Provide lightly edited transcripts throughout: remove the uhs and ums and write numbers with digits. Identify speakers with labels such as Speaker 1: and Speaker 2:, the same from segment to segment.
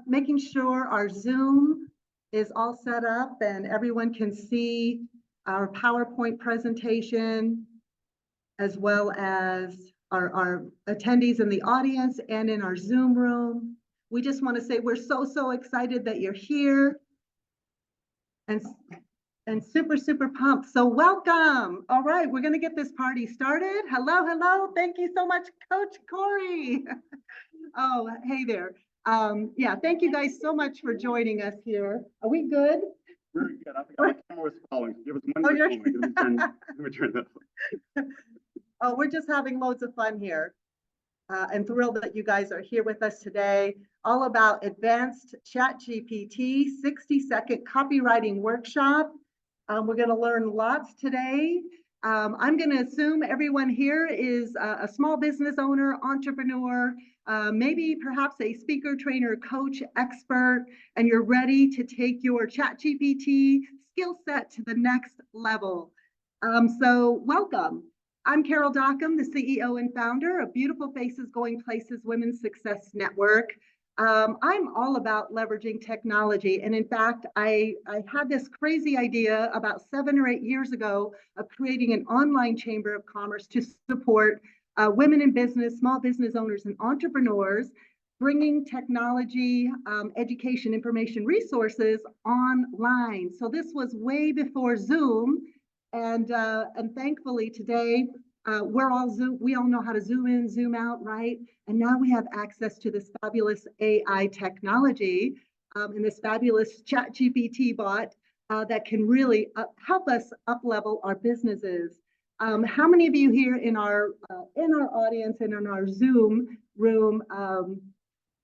Speaker 1: making sure our Zoom is all set up and everyone can see our PowerPoint presentation, as well as our attendees in the audience and in our Zoom room. We just want to say we're so excited that you're here and super pumped. So welcome. All right, we're going to get this party started. Hello. Thank you so much, Coach Corey. Oh, hey there. Yeah, thank you guys so much for joining us here. Are we good?
Speaker 2: We're good. I think my camera was falling. Give us one moment. Let me turn that.
Speaker 1: Oh, we're just having loads of fun here. And thrilled that you guys are here with us today, all about advanced ChatGPT 60-second copywriting workshop. We're going to learn lots today. I'm going to assume everyone here is a small business owner, entrepreneur, maybe perhaps a speaker, trainer, coach, expert, and you're ready to take your ChatGPT skill set to the next level. So welcome. I'm Carol Dockum, the CEO and founder of Beautiful Faces Going Places Women's Success Network. I'm all about leveraging technology. And in fact, I had this crazy idea about 7 or 8 years ago of creating an online chamber of commerce to support women in business, small business owners, and entrepreneurs, bringing technology, education, information, resources online. So this was way before Zoom. And thankfully today, we're all Zoom. We all know how to zoom in, zoom out, right? And now we have access to this fabulous AI technology and this fabulous ChatGPT bot that can really help us up-level our businesses. How many of you here in our audience and in our Zoom room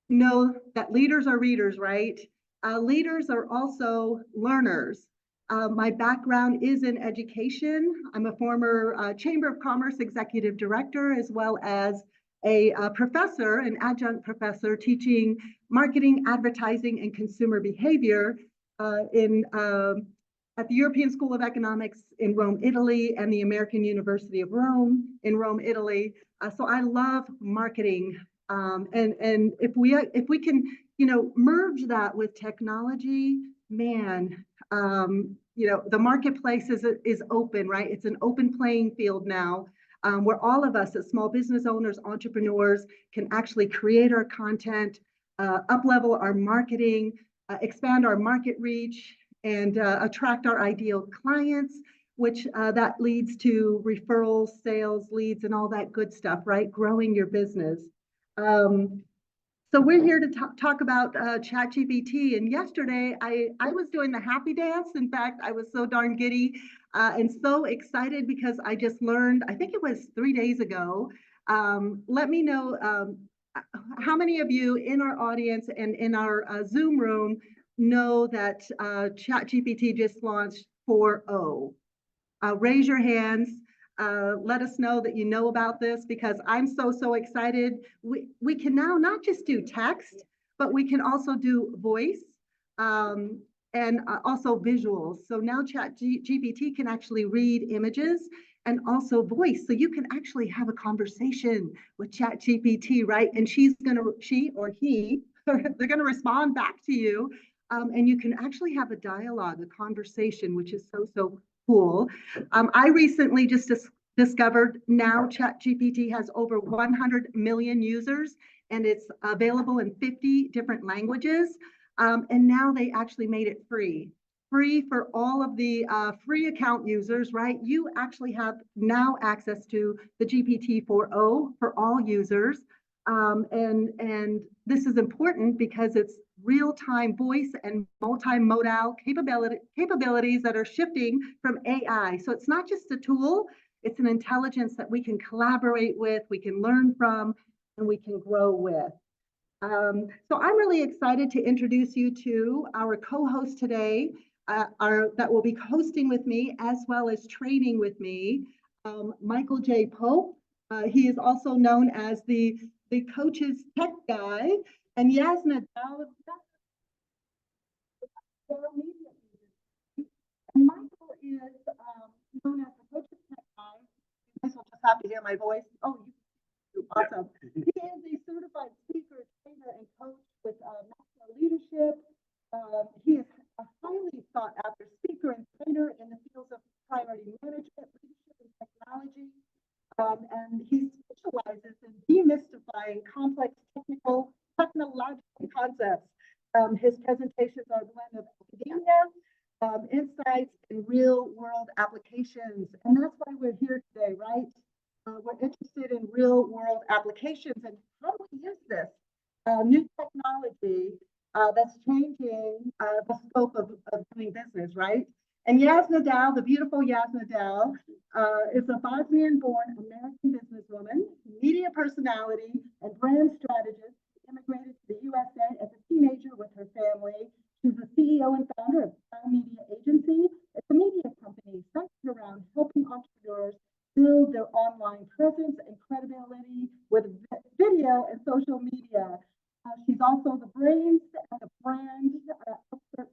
Speaker 1: know that leaders are readers, right? Leaders are also learners. My background is in education. I'm a former Chamber of Commerce Executive Director, as well as a professor, an adjunct professor teaching marketing, advertising, and consumer behavior at the European School of Economics in Rome, Italy, and the American University of Rome in Rome, Italy. So I love marketing. And if we can, merge that with technology, man, the marketplace is open, right? It's an open playing field now, where all of us as small business owners, entrepreneurs can actually create our content, up-level our marketing, expand our market reach, and attract our ideal clients, which that leads to referrals, sales, leads, and all that good stuff, right? Growing your business. So we're here to talk about ChatGPT. And yesterday, I was doing the happy dance. In fact, I was so darn giddy and so excited because I just learned, I think it was 3 days ago. Let me know how many of you in our audience and in our Zoom room know that ChatGPT just launched 4.0. Raise your hands. Let us know that you know about this, because I'm so excited. We can now not just do text, but we can also do voice and also visuals. So now ChatGPT can actually read images and also voice. So you can actually have a conversation with ChatGPT, right? And she or he, they're gonna respond back to you. And you can actually have a dialogue, a conversation, which is so cool. I recently just discovered now ChatGPT has over 100 million users, and it's available in 50 different languages. And now they actually made it free for all of the free account users, right? You actually have now access to the GPT 4.0 for all users. And this is important because it's real-time voice and multimodal capabilities that are shifting from AI. So it's not just a tool, it's an intelligence that we can collaborate with, we can learn from, and we can grow with. So I'm really excited to introduce you to our co-host today, that will be hosting with me as well as training with me, Michael J. Pope. He is also known as the coach's tech guy, and Jasna Dao, DAO Media Agency. And Michael is known as the coach's tech guy. You guys will just have to hear my voice. Oh, awesome. He is a certified speaker, trainer, and coach with leadership. He is a highly sought after speaker and trainer in the fields of priority management, leadership, and technology. And he specializes in demystifying complex technological concepts. His presentations are a blend of academia, insights, and real world applications. And that's why we're here today, right? We're interested in real world applications and how do we use this new technology that's changing the scope of doing business, right? And Jasna Dao, the beautiful Jasna Dao, is a Bosnian-born American businesswoman, media personality, and brand strategist. She immigrated to the USA as a teenager with her family. She's the CEO and founder of DAO Media Agency. It's a media company centered around helping entrepreneurs build their online presence and credibility with video and social media. She's also the brains and the brand expert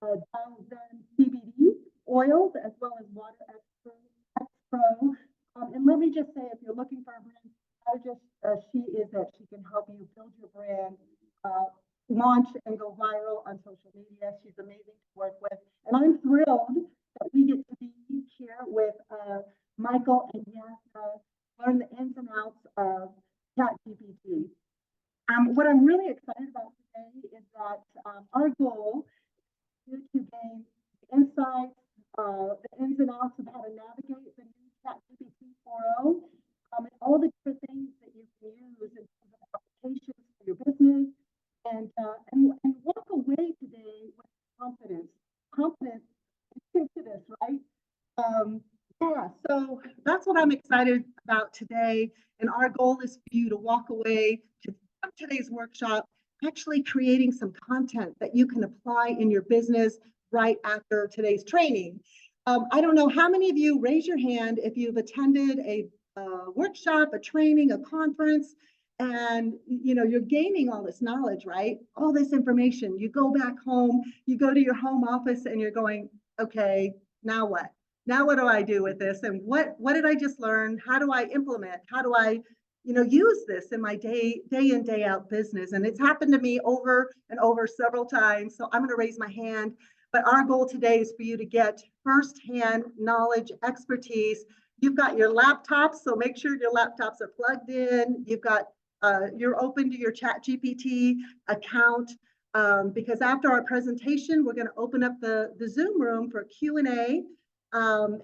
Speaker 1: of dazzling CBD oils, as well as water X-Pro. And let me just say, if you're looking for a brand strategist, she is that. She can help you build your brand, launch and go viral on social media. She's amazing to work with. And I'm thrilled that we get to be here with Michael and Jasna, learn the ins and outs of ChatGPT. What I'm really excited about today is that our goal is to gain insights, the ins and outs of how to navigate the new ChatGPT 4.0, and all the different things that you can use in terms of applications for your business, and walk away today with confidence. Confidence into this, right? Yeah, so that's what I'm excited about today. And our goal is for you to walk away to today's workshop, actually creating some content that you can apply in your business right after today's training. I don't know how many of you, raise your hand if you've attended a workshop, a training, a conference, and you're gaining all this knowledge, right? All this information. You go back home, you go to your home office, and you're going, okay, now what? Now what do I do with this? And what did I just learn? How do I implement? How do I use this in my day in, day out business? And it's happened to me over and over several times. So I'm going to raise my hand. But our goal today is for you to get firsthand knowledge, expertise. You've got your laptops, so make sure your laptops are plugged in. You've got, you're open to your ChatGPT account, because after our presentation, we're going to open up the Zoom room for Q&A. And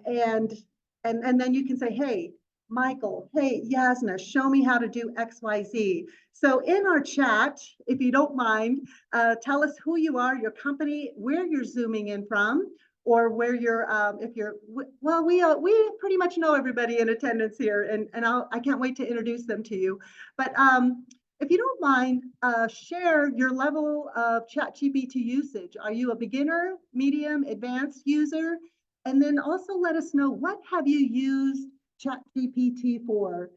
Speaker 1: then you can say, hey, Michael, hey, Jasna, show me how to do XYZ. So in our chat, if you don't mind, tell us who you are, your company, where you're Zooming in from, or where you're, if you're, well, we pretty much know everybody in attendance here, and I can't wait to introduce them to you. But if you don't mind, share your level of ChatGPT usage. Are you a beginner, medium, advanced user? And then also let us know, what have you used ChatGPT for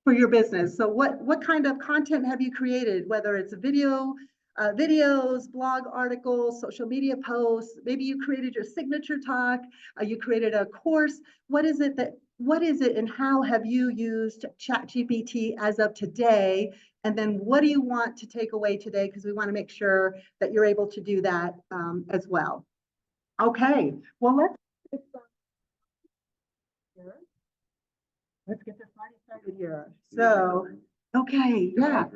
Speaker 1: your business? So what kind of content have you created, whether it's a videos, blog articles, social media posts? Maybe you created your signature talk, you created a course. What is it and how have you used ChatGPT as of today? And then what do you want to take away today? Because we want to make sure that you're able to do that as well. Okay, well, let's get here. Let's get this party started here. So, okay, yeah.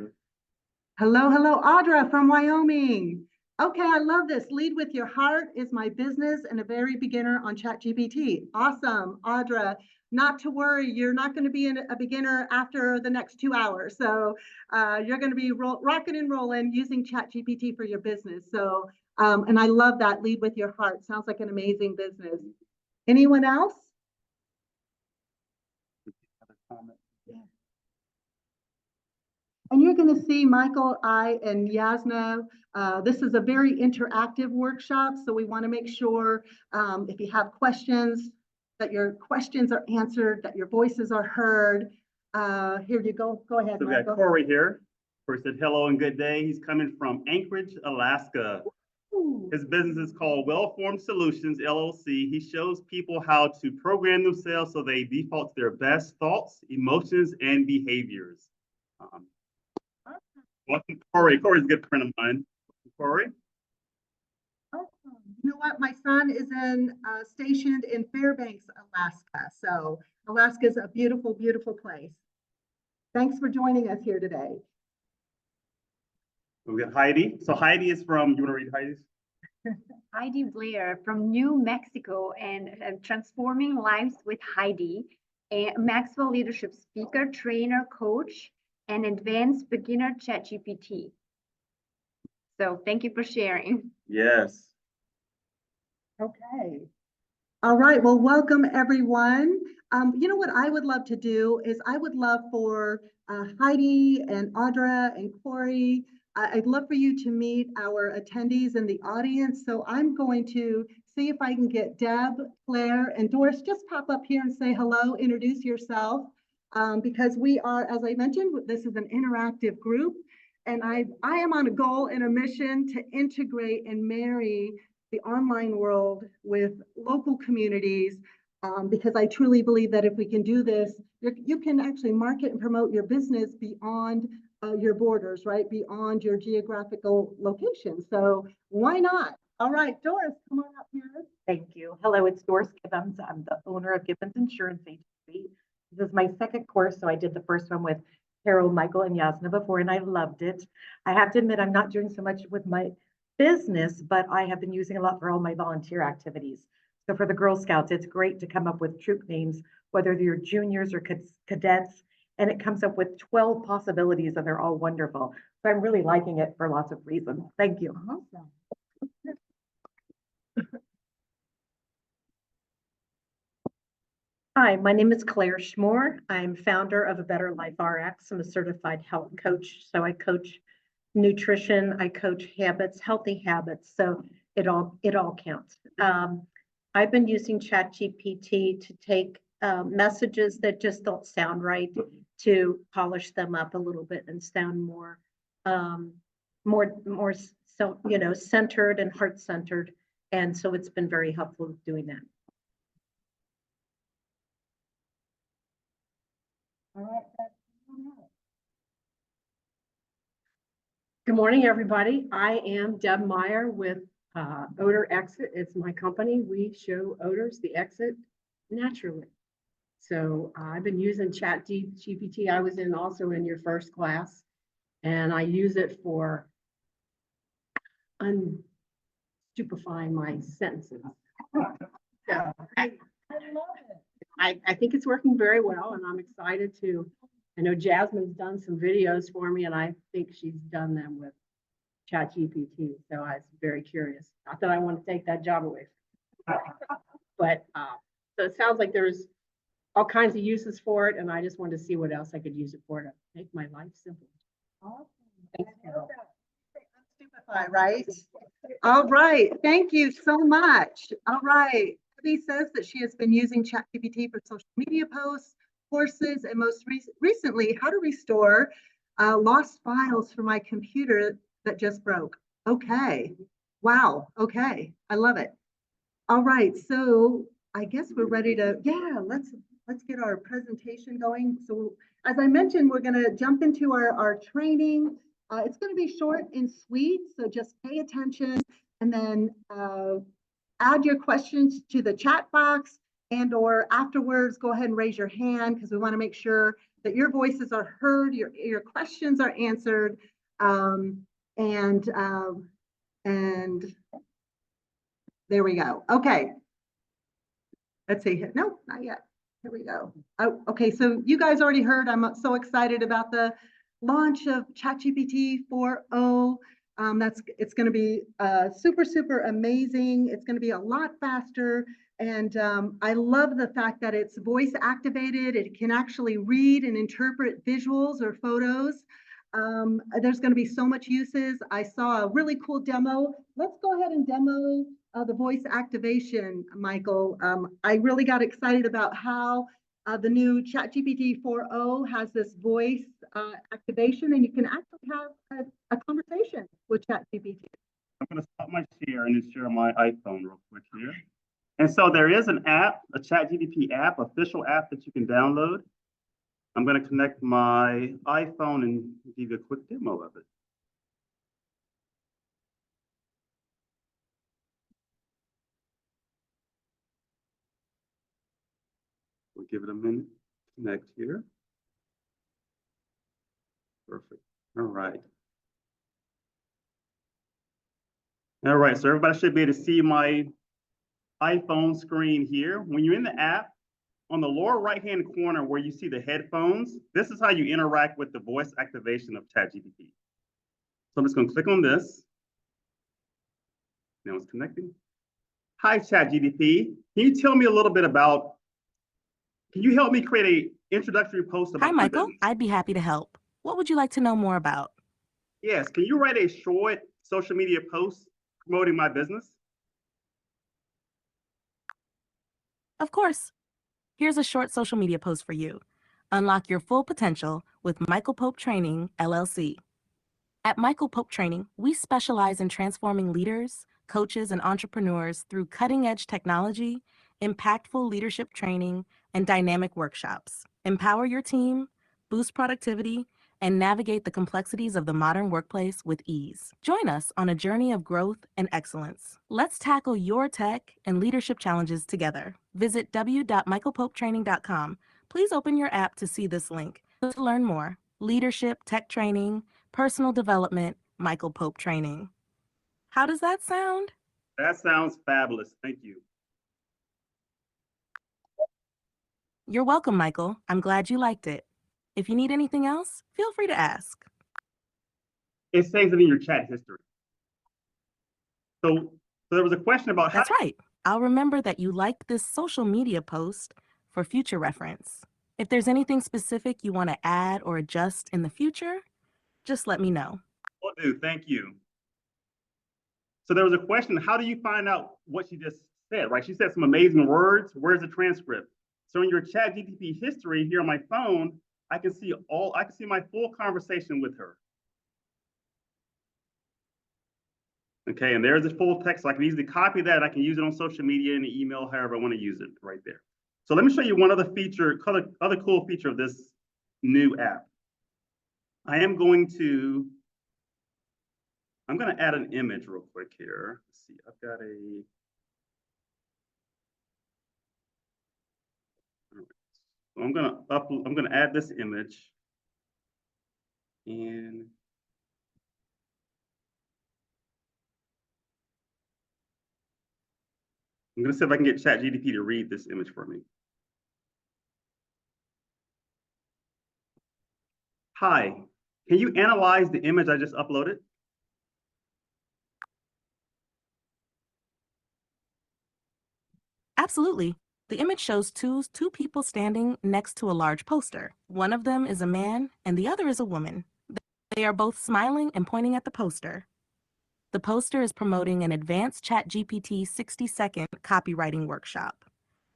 Speaker 1: Hello, Audra from Wyoming. Okay, I love this. Lead with your heart is my business and a very beginner on ChatGPT. Awesome, Audra. Not to worry, you're not going to be a beginner after the next 2 hours. So you're going to be rocking and rolling using ChatGPT for your business. So, and I love that, lead with your heart. Sounds like an amazing business. Anyone else? Yeah. And you're going to see Michael, I, and Jasna. This is a very interactive workshop, so we want to make sure if you have questions, that your questions are answered, that your voices are heard. Here you go. Go ahead,
Speaker 2: so we
Speaker 1: Michael.
Speaker 2: got Corey here. Corey said hello and good day. He's coming from Anchorage, Alaska.
Speaker 1: Ooh.
Speaker 2: His business is called Well-Formed Solutions, LLC. He shows people how to program themselves so they default to their best thoughts, emotions, and behaviors. Welcome, Corey. Corey's a good friend of mine. Corey?
Speaker 1: Awesome. You know what? My son is stationed in Fairbanks, Alaska. So Alaska is a beautiful, beautiful place. Thanks for joining us here today.
Speaker 2: We got Heidi. So Heidi is from, you want to read Heidi's?
Speaker 3: Heidi Blair from New Mexico and Transforming Lives with Heidi, a Maxwell leadership speaker, trainer, coach, and advanced beginner ChatGPT. So thank you for sharing.
Speaker 2: Yes.
Speaker 1: Okay. All right. Well, welcome everyone. You know what I would love to do is I would love for Heidi and Audra and Corey. I'd love for you to meet our attendees in the audience. So I'm going to see if I can get Deb, Claire, and Doris just pop up here and say hello, introduce yourself. Because we are, as I mentioned, this is an interactive group. And I am on a goal and a mission to integrate and marry the online world with local communities, because I truly believe that if we can do this, you can actually market and promote your business beyond your borders, right? Beyond your geographical location. So why not? All right, Doris, come on up here.
Speaker 4: Thank you. Hello, it's Doris Gibbons. I'm the owner of Gibbons Insurance Agency. This is my second course, so I did the first one with Carol, Michael, and Jasna before, and I loved it. I have to admit, I'm not doing so much with my business, but I have been using a lot for all my volunteer activities. So for the Girl Scouts, it's great to come up with troop names, whether they're juniors or cadets, and it comes up with 12 possibilities, and they're all wonderful. So I'm really liking it for lots of reasons. Thank you.
Speaker 1: Awesome.
Speaker 4: Hi, my name is Claire Schmore. I'm founder of A Better Life RX. I'm a certified health coach. So I coach nutrition, I coach habits, healthy habits. So it all counts. I've been using ChatGPT to take messages that just don't sound right, to polish them up a little bit and sound more so centered and heart centered. And so it's been very helpful doing that.
Speaker 1: All right.
Speaker 5: Good morning, everybody. I am Deb Meyer with Odor Exit. It's my company. We show odors the exit naturally. So I've been using ChatGPT. I was also in your first class, and I use it for unstupefying my sentences. So
Speaker 1: I love it.
Speaker 5: I think it's working very well, and I'm excited to. I know Jasmine's done some videos for me, and I think she's done them with ChatGPT. So I was very curious. Not that I want to take that job away, but so it sounds like there's all kinds of uses for it, and I just wanted to see what else I could use it for to make my life simple.
Speaker 1: Awesome.
Speaker 5: Thanks, Carol.
Speaker 1: Demystify, right? All right. Thank you so much. All right. Debbie says that she has been using ChatGPT for social media posts, courses, and most recently, how to restore lost files from my computer that just broke. Okay. Wow. Okay. I love it. All right. So I guess we're ready to, let's get our presentation going. So as I mentioned, we're going to jump into our training. It's going to be short and sweet. So just pay attention and then add your questions to the chat box, and or afterwards, go ahead and raise your hand because we want to make sure that your voices are heard, your questions are answered, and there we go. Okay. Let's see. No, not yet. Here we go. Oh, okay, so you guys already heard. I'm so excited about the launch of ChatGPT 4.0. It's going to be super amazing. It's going to be a lot faster. And I love the fact that it's voice activated. It can actually read and interpret visuals or photos. There's going to be so much uses. I saw a really cool demo. Let's go ahead and demo the voice activation, Michael. I really got excited about how the new ChatGPT 4.0 has this voice activation, and you can actually have a conversation with ChatGPT.
Speaker 2: I'm going to stop my share and then share my iPhone real quick here. And so there is an app, a ChatGPT app, official app that you can download. I'm going to connect my iPhone and give you a quick demo of it. We'll give it a minute. Connect here. Perfect. All right. All right, so everybody should be able to see my iPhone screen here. When you're in the app, on the lower right-hand corner where you see the headphones, this is how you interact with the voice activation of ChatGPT. So I'm just going to click on this. Now it's connecting. Hi, ChatGPT. Can you tell me a little bit about, can you help me create an introductory post about
Speaker 6: Hi,
Speaker 2: my
Speaker 6: Michael.
Speaker 2: business?
Speaker 6: I'd be happy to help. What would you like to know more about?
Speaker 2: Yes, can you write a short social media post promoting my business?
Speaker 6: Of course. Here's a short social media post for you. Unlock your full potential with Michael Pope Training, LLC. At Michael Pope Training, we specialize in transforming leaders, coaches, and entrepreneurs through cutting-edge technology, impactful leadership training, and dynamic workshops. Empower your team, boost productivity, and navigate the complexities of the modern workplace with ease. Join us on a journey of growth and excellence. Let's tackle your tech and leadership challenges together. Visit w.michaelpopetraining.com. Please open your app to see this link to learn more. Leadership, tech training, personal development, Michael Pope Training. How does that sound?
Speaker 2: That sounds fabulous. Thank you.
Speaker 6: You're welcome, Michael. I'm glad you liked it. If you need anything else, feel free to ask.
Speaker 2: It saves it in your chat history. So there was a question about
Speaker 6: That's right. I'll remember that you liked this social media post for future reference. If there's anything specific you want to add or adjust in the future, just let me know.
Speaker 2: Will do. Thank you. So there was a question, how do you find out what she just said, right? She said some amazing words. Where's the transcript? So in your ChatGPT history here on my phone, I can see my full conversation with her. Okay, and there's the full text. So I can easily copy that. I can use it on social media and email, however I want to use it right there. So let me show you one other feature, other cool feature of this new app. I'm going to add an image real quick here. Let's see, I've got a, so I'm gonna add this image, and I'm gonna see if I can get ChatGPT to read this image for me. Hi, can you analyze the image I just uploaded?
Speaker 6: Absolutely. The image shows two people standing next to a large poster. One of them is a man and the other is a woman. They are both smiling and pointing at the poster. The poster is promoting an advanced ChatGPT 60-second copywriting workshop.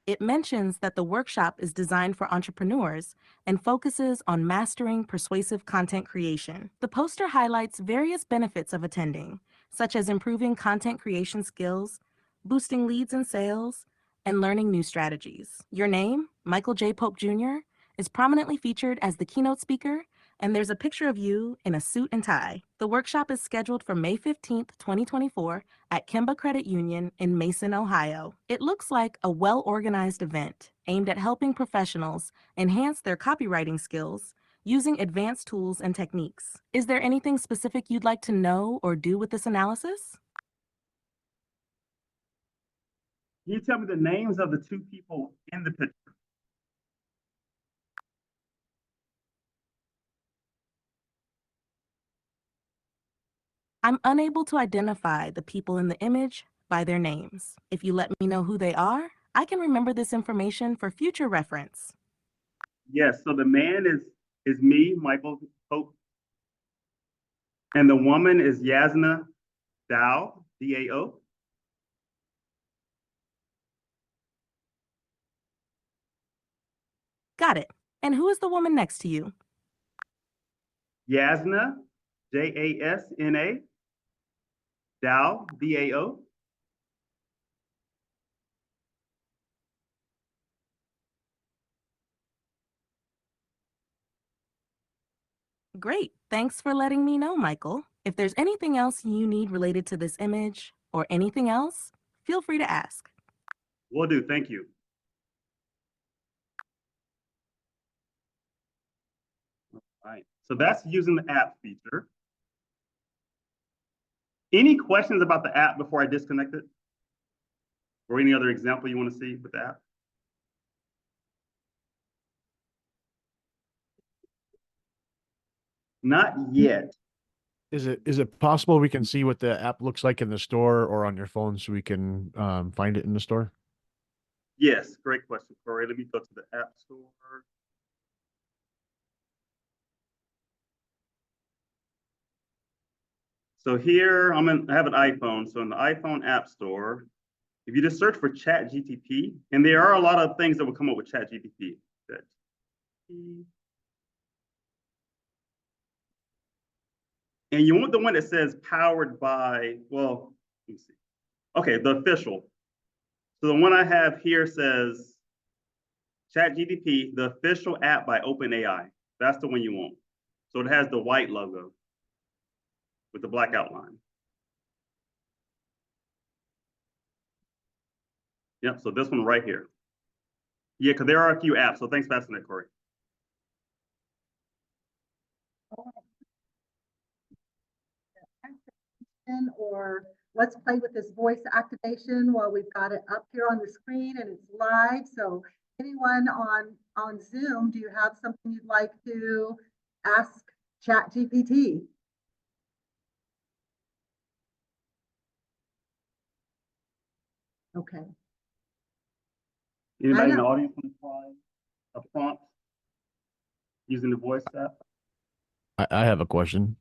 Speaker 6: It mentions that the workshop is designed for entrepreneurs and focuses on mastering persuasive content creation. The poster highlights various benefits of attending, such as improving content creation skills, boosting leads and sales, and learning new strategies. Your name, Michael J. Pope Jr., is prominently featured as the keynote speaker, and there's a picture of you in a suit and tie. The workshop is scheduled for May 15th, 2024 at Kemba Credit Union in Mason, Ohio. It looks like a well-organized event aimed at helping professionals enhance their copywriting skills using advanced tools and techniques. Is there anything specific you'd like to know or do with this analysis?
Speaker 2: Can you tell me the names of the two people in the picture?
Speaker 6: I'm unable to identify the people in the image by their names. If you let me know who they are, I can remember this information for future reference.
Speaker 2: Yes, so the man is me, Michael Pope, and the woman is Jasna Dao, D-A-O.
Speaker 6: Got it. And who is the woman next to you?
Speaker 2: Jasna, Jasna, Dao, D-A-O.
Speaker 6: Great. Thanks for letting me know, Michael. If there's anything else you need related to this image or anything else, feel free to ask.
Speaker 2: Will do, thank you. So that's using the app feature. Any questions about the app before I disconnect it? Or any other example you want to see with the app? Not yet.
Speaker 7: Is it possible we can see what the app looks like in the store or on your phone so we can find it in the store?
Speaker 2: Yes, great question, Corey. Let me go to the App Store. So here I have an iPhone. So in the iPhone App Store, if you just search for ChatGPT, and there are a lot of things that will come up with ChatGPT. And you want the one that says powered by, well, let me see. Okay, the official. So the one I have here says ChatGPT, the official app by OpenAI. That's the one you want. So it has the white logo with the black outline. Yep, so this one right here. Yeah, because there are a few apps. So thanks for asking that, Corey.
Speaker 1: Or let's play with this voice activation while we've got it up here on the screen and it's live. So anyone on Zoom, do you have something you'd like to ask ChatGPT? Okay.
Speaker 2: Anybody in the audience want to try a prompt using the voice app?
Speaker 7: I have a question.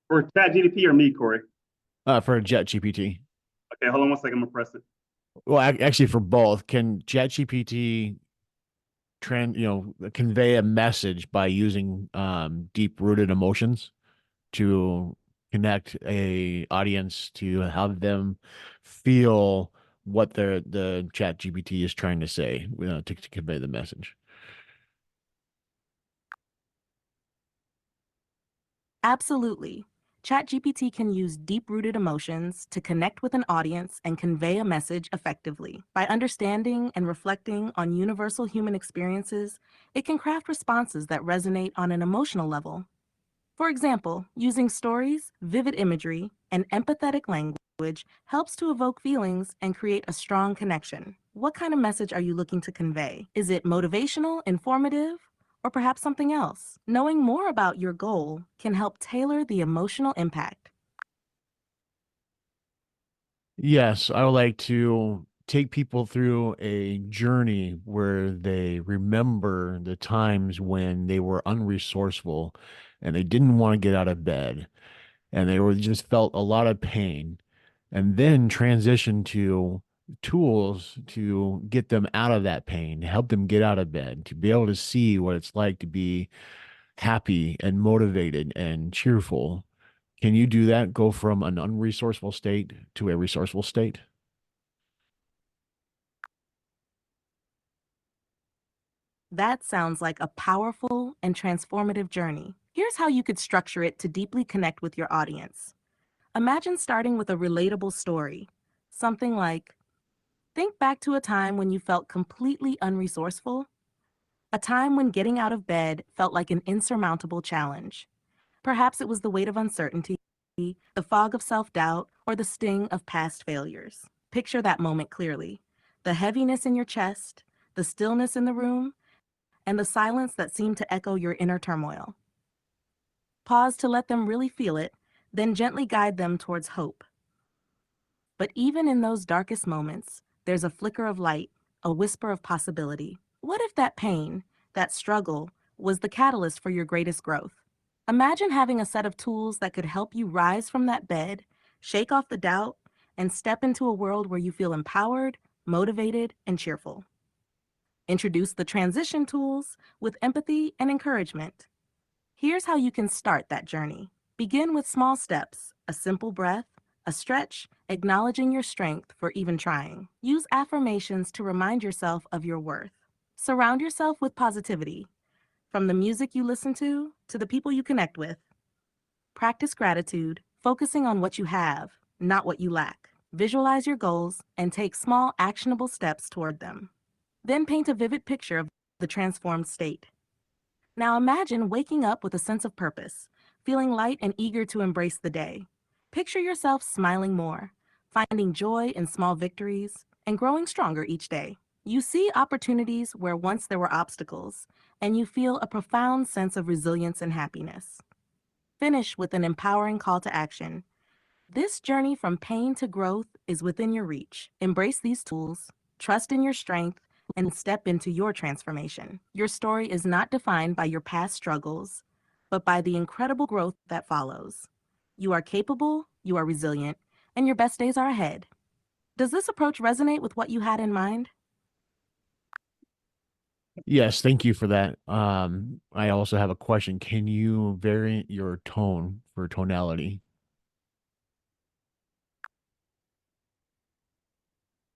Speaker 2: For ChatGPT or me, Corey?
Speaker 7: For ChatGPT.
Speaker 2: Okay, hold on one second. I'm gonna press it.
Speaker 7: Well, actually, for both, can ChatGPT convey a message by using deep-rooted emotions to connect a audience to have them feel what the ChatGPT is trying to say, to convey the message?
Speaker 6: Absolutely. ChatGPT can use deep-rooted emotions to connect with an audience and convey a message effectively. By understanding and reflecting on universal human experiences, it can craft responses that resonate on an emotional level. For example, using stories, vivid imagery, and empathetic language helps to evoke feelings and create a strong connection. What kind of message are you looking to convey? Is it motivational, informative, or perhaps something else? Knowing more about your goal can help tailor the emotional impact.
Speaker 7: Yes, I would like to take people through a journey where they remember the times when they were unresourceful and they didn't want to get out of bed and they were just felt a lot of pain, and then transition to tools to get them out of that pain, help them get out of bed, to be able to see what it's like to be happy and motivated and cheerful. Can you do that? Go from an unresourceful state to a resourceful state?
Speaker 6: That sounds like a powerful and transformative journey. Here's how you could structure it to deeply connect with your audience. Imagine starting with a relatable story, something like, think back to a time when you felt completely unresourceful, a time when getting out of bed felt like an insurmountable challenge. Perhaps it was the weight of uncertainty, the fog of self-doubt, or the sting of past failures. Picture that moment clearly. The heaviness in your chest, the stillness in the room, and the silence that seemed to echo your inner turmoil. Pause to let them really feel it, then gently guide them towards hope. But even in those darkest moments, there's a flicker of light, a whisper of possibility. What if that pain, that struggle, was the catalyst for your greatest growth? Imagine having a set of tools that could help you rise from that bed, shake off the doubt, and step into a world where you feel empowered, motivated, and cheerful. Introduce the transition tools with empathy and encouragement. Here's how you can start that journey. Begin with small steps, a simple breath, a stretch, acknowledging your strength for even trying. Use affirmations to remind yourself of your worth. Surround yourself with positivity, from the music you listen to the people you connect with. Practice gratitude, focusing on what you have, not what you lack. Visualize your goals and take small, actionable steps toward them. Then paint a vivid picture of the transformed state. Now imagine waking up with a sense of purpose, feeling light and eager to embrace the day. Picture yourself smiling more, finding joy in small victories, and growing stronger each day. You see opportunities where once there were obstacles, and you feel a profound sense of resilience and happiness. Finish with an empowering call to action. This journey from pain to growth is within your reach. Embrace these tools, trust in your strength, and step into your transformation. Your story is not defined by your past struggles, but by the incredible growth that follows. You are capable, you are resilient, and your best days are ahead. Does this approach resonate with what you had in mind?
Speaker 7: Yes, thank you for that. I also have a question. Can you vary your tone for tonality?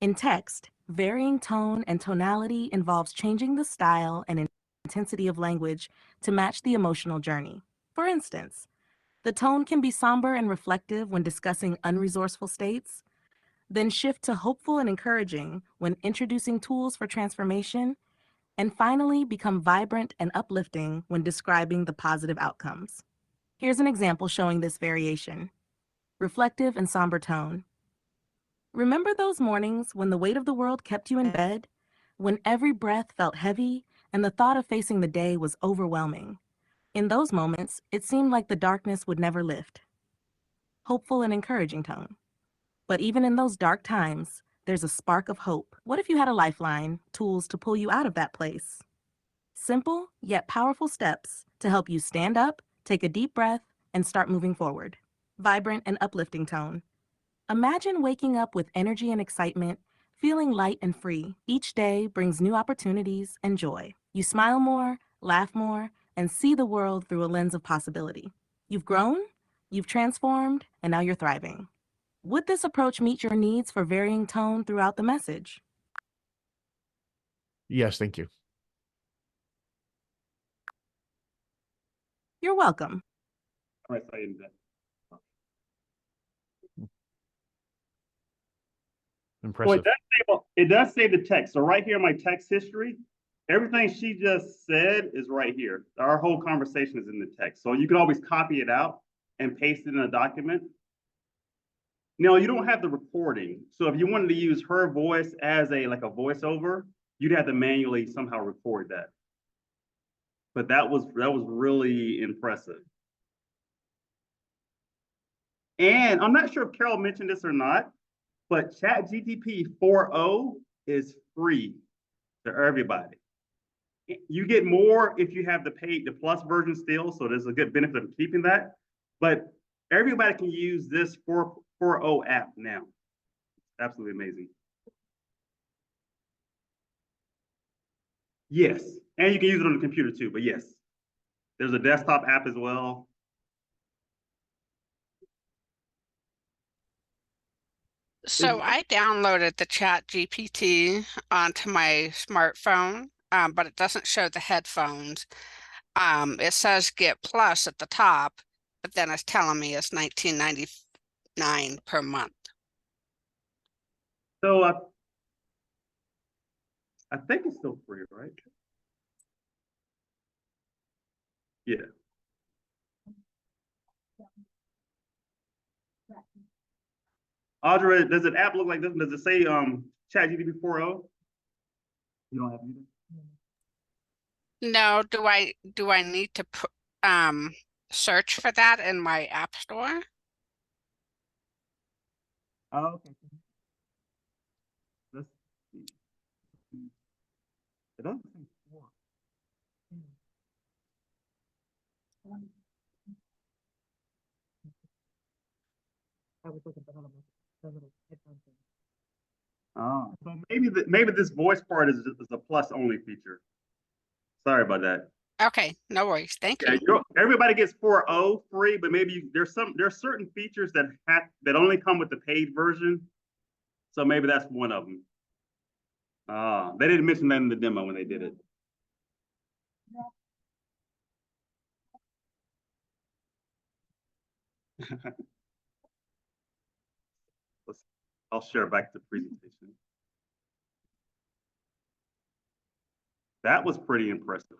Speaker 6: In text, varying tone and tonality involves changing the style and intensity of language to match the emotional journey. For instance, the tone can be somber and reflective when discussing unresourceful states, then shift to hopeful and encouraging when introducing tools for transformation, and finally become vibrant and uplifting when describing the positive outcomes. Here's an example showing this variation. Reflective and somber tone. Remember those mornings when the weight of the world kept you in bed? When every breath felt heavy and the thought of facing the day was overwhelming? In those moments, it seemed like the darkness would never lift. Hopeful and encouraging tone. But even in those dark times, there's a spark of hope. What if you had a lifeline, tools to pull you out of that place? Simple yet powerful steps to help you stand up, take a deep breath, and start moving forward. Vibrant and uplifting tone. Imagine waking up with energy and excitement, feeling light and free. Each day brings new opportunities and joy. You smile more, laugh more, and see the world through a lens of possibility. You've grown, you've transformed, and now you're thriving. Would this approach meet your needs for varying tone throughout the message?
Speaker 7: Yes, thank you.
Speaker 6: You're welcome.
Speaker 2: All right, so I ended that. So
Speaker 7: Impressive.
Speaker 2: it does save the text. So right here in my text history, everything she just said is right here. Our whole conversation is in the text. So you can always copy it out and paste it in a document. Now you don't have the recording. So if you wanted to use her voice as a voiceover, you'd have to manually somehow record that. But that was really impressive. And I'm not sure if Carol mentioned this or not, but ChatGPT 4.0 is free to everybody. You get more if you have the plus version still, so there's a good benefit of keeping that. But everybody can use this 4.0 app now. Absolutely amazing. Yes, and you can use it on the computer too, but yes. There's a desktop app as well.
Speaker 8: So I downloaded the Chat GPT onto my smartphone, but it doesn't show the headphones. It says Get Plus at the top, but then it's telling me it's $19.99 per month.
Speaker 2: So I think it's still free, right? Yeah. Audra, does an app look like this? Does it say ChatGPT 4.0? You don't have either?
Speaker 8: No, do I need to put search for that in my app store?
Speaker 2: Oh, okay. Let's see. It doesn't say 4.
Speaker 4: I was looking for the little headphone thing.
Speaker 2: Oh, so maybe this voice part is a plus only feature. Sorry about that.
Speaker 8: Okay, no worries. Thank
Speaker 2: Yeah,
Speaker 8: you.
Speaker 2: everybody gets 4.0 free, but maybe there's certain features that only come with the paid version. So maybe that's one of them. They didn't mention that in the demo when they did it. I'll share back the presentation. That was pretty impressive.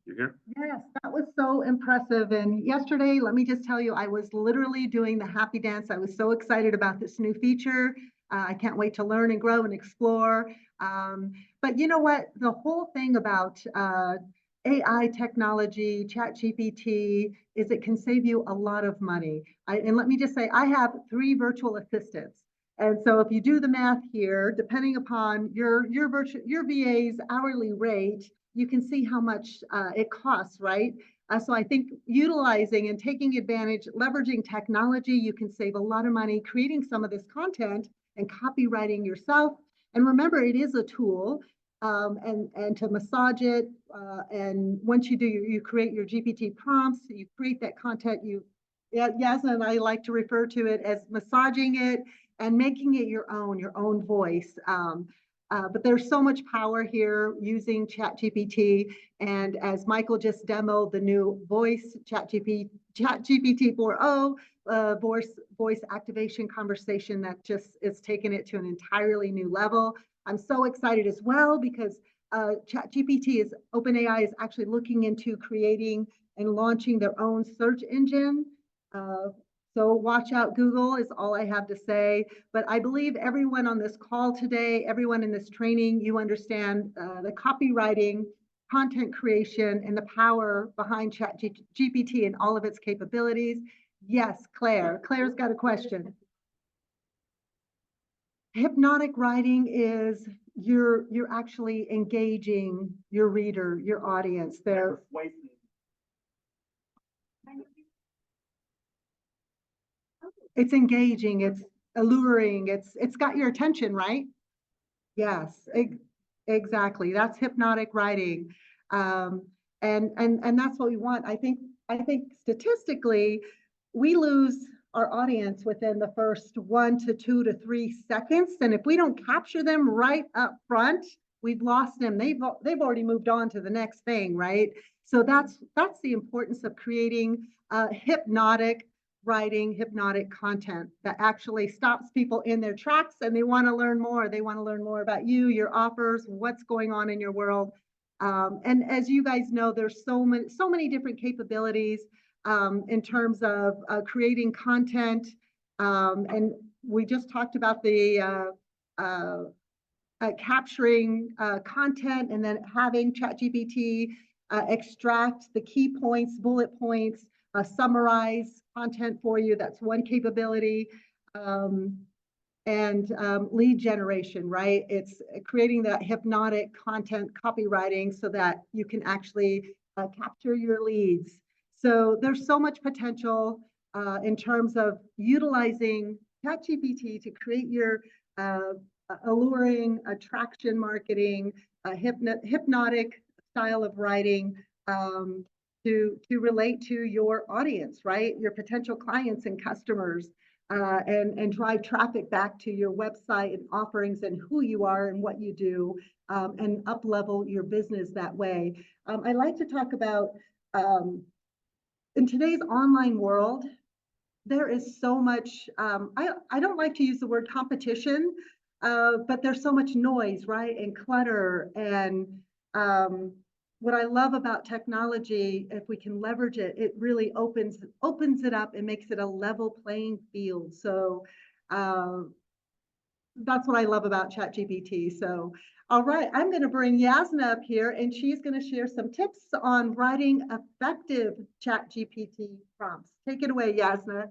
Speaker 2: You here?
Speaker 1: Yes, that was so impressive. And yesterday, let me just tell you, I was literally doing the happy dance. I was so excited about this new feature. I can't wait to learn and grow and explore. But you know what? The whole thing about AI technology, ChatGPT, is it can save you a lot of money. And let me just say, I have 3 virtual assistants. And so if you do the math here, depending upon your VA's hourly rate, you can see how much it costs, right? So I think utilizing and taking advantage, leveraging technology, you can save a lot of money creating some of this content and copywriting yourself. And remember, it is a tool, and to massage it. And once you do, you create your GPT prompts, you create that content. Yasna and I like to refer to it as massaging it and making it your own voice. But there's so much power here using ChatGPT. And as Michael just demoed the new voice ChatGPT 4.0 voice activation conversation that just is taking it to an entirely new level. I'm so excited as well because ChatGPT OpenAI is actually looking into creating and launching their own search engine. So watch out, Google, is all I have to say. But I believe everyone on this call today, everyone in this training, you understand the copywriting, content creation, and the power behind ChatGPT and all of its capabilities. Yes, Claire. Claire's got a question. Hypnotic writing is you're actually engaging your reader, your audience. It's engaging, it's alluring, it's got your attention, right? Yes, exactly. That's hypnotic writing. And that's what we want. I think statistically, we lose our audience within the first 1 to 2 to 3 seconds. And if we don't capture them right up front, we've lost them. They've already moved on to the next thing, right? So that's the importance of creating hypnotic writing, hypnotic content that actually stops people in their tracks and they want to learn more. They want to learn more about you, your offers, what's going on in your world. And as you guys know, there's so many different capabilities in terms of creating content. And we just talked about the capturing content and then having ChatGPT extract the key points, bullet points, summarize content for you. That's one capability. And lead generation, right? It's creating that hypnotic content copywriting so that you can actually capture your leads. So there's so much potential in terms of utilizing ChatGPT to create your alluring attraction marketing, hypnotic style of writing to relate to your audience, right? Your potential clients and customers, and drive traffic back to your website and offerings and who you are and what you do, and up-level your business that way. I like to talk about, in today's online world, there is so much, I don't like to use the word competition, but there's so much noise, right? And clutter. And what I love about technology, if we can leverage it, it really opens it up and makes it a level playing field. So that's what I love about ChatGPT. So, all right, I'm going to bring Jasna up here, and she's going to share some tips on writing effective ChatGPT prompts. Take it away, Jasna.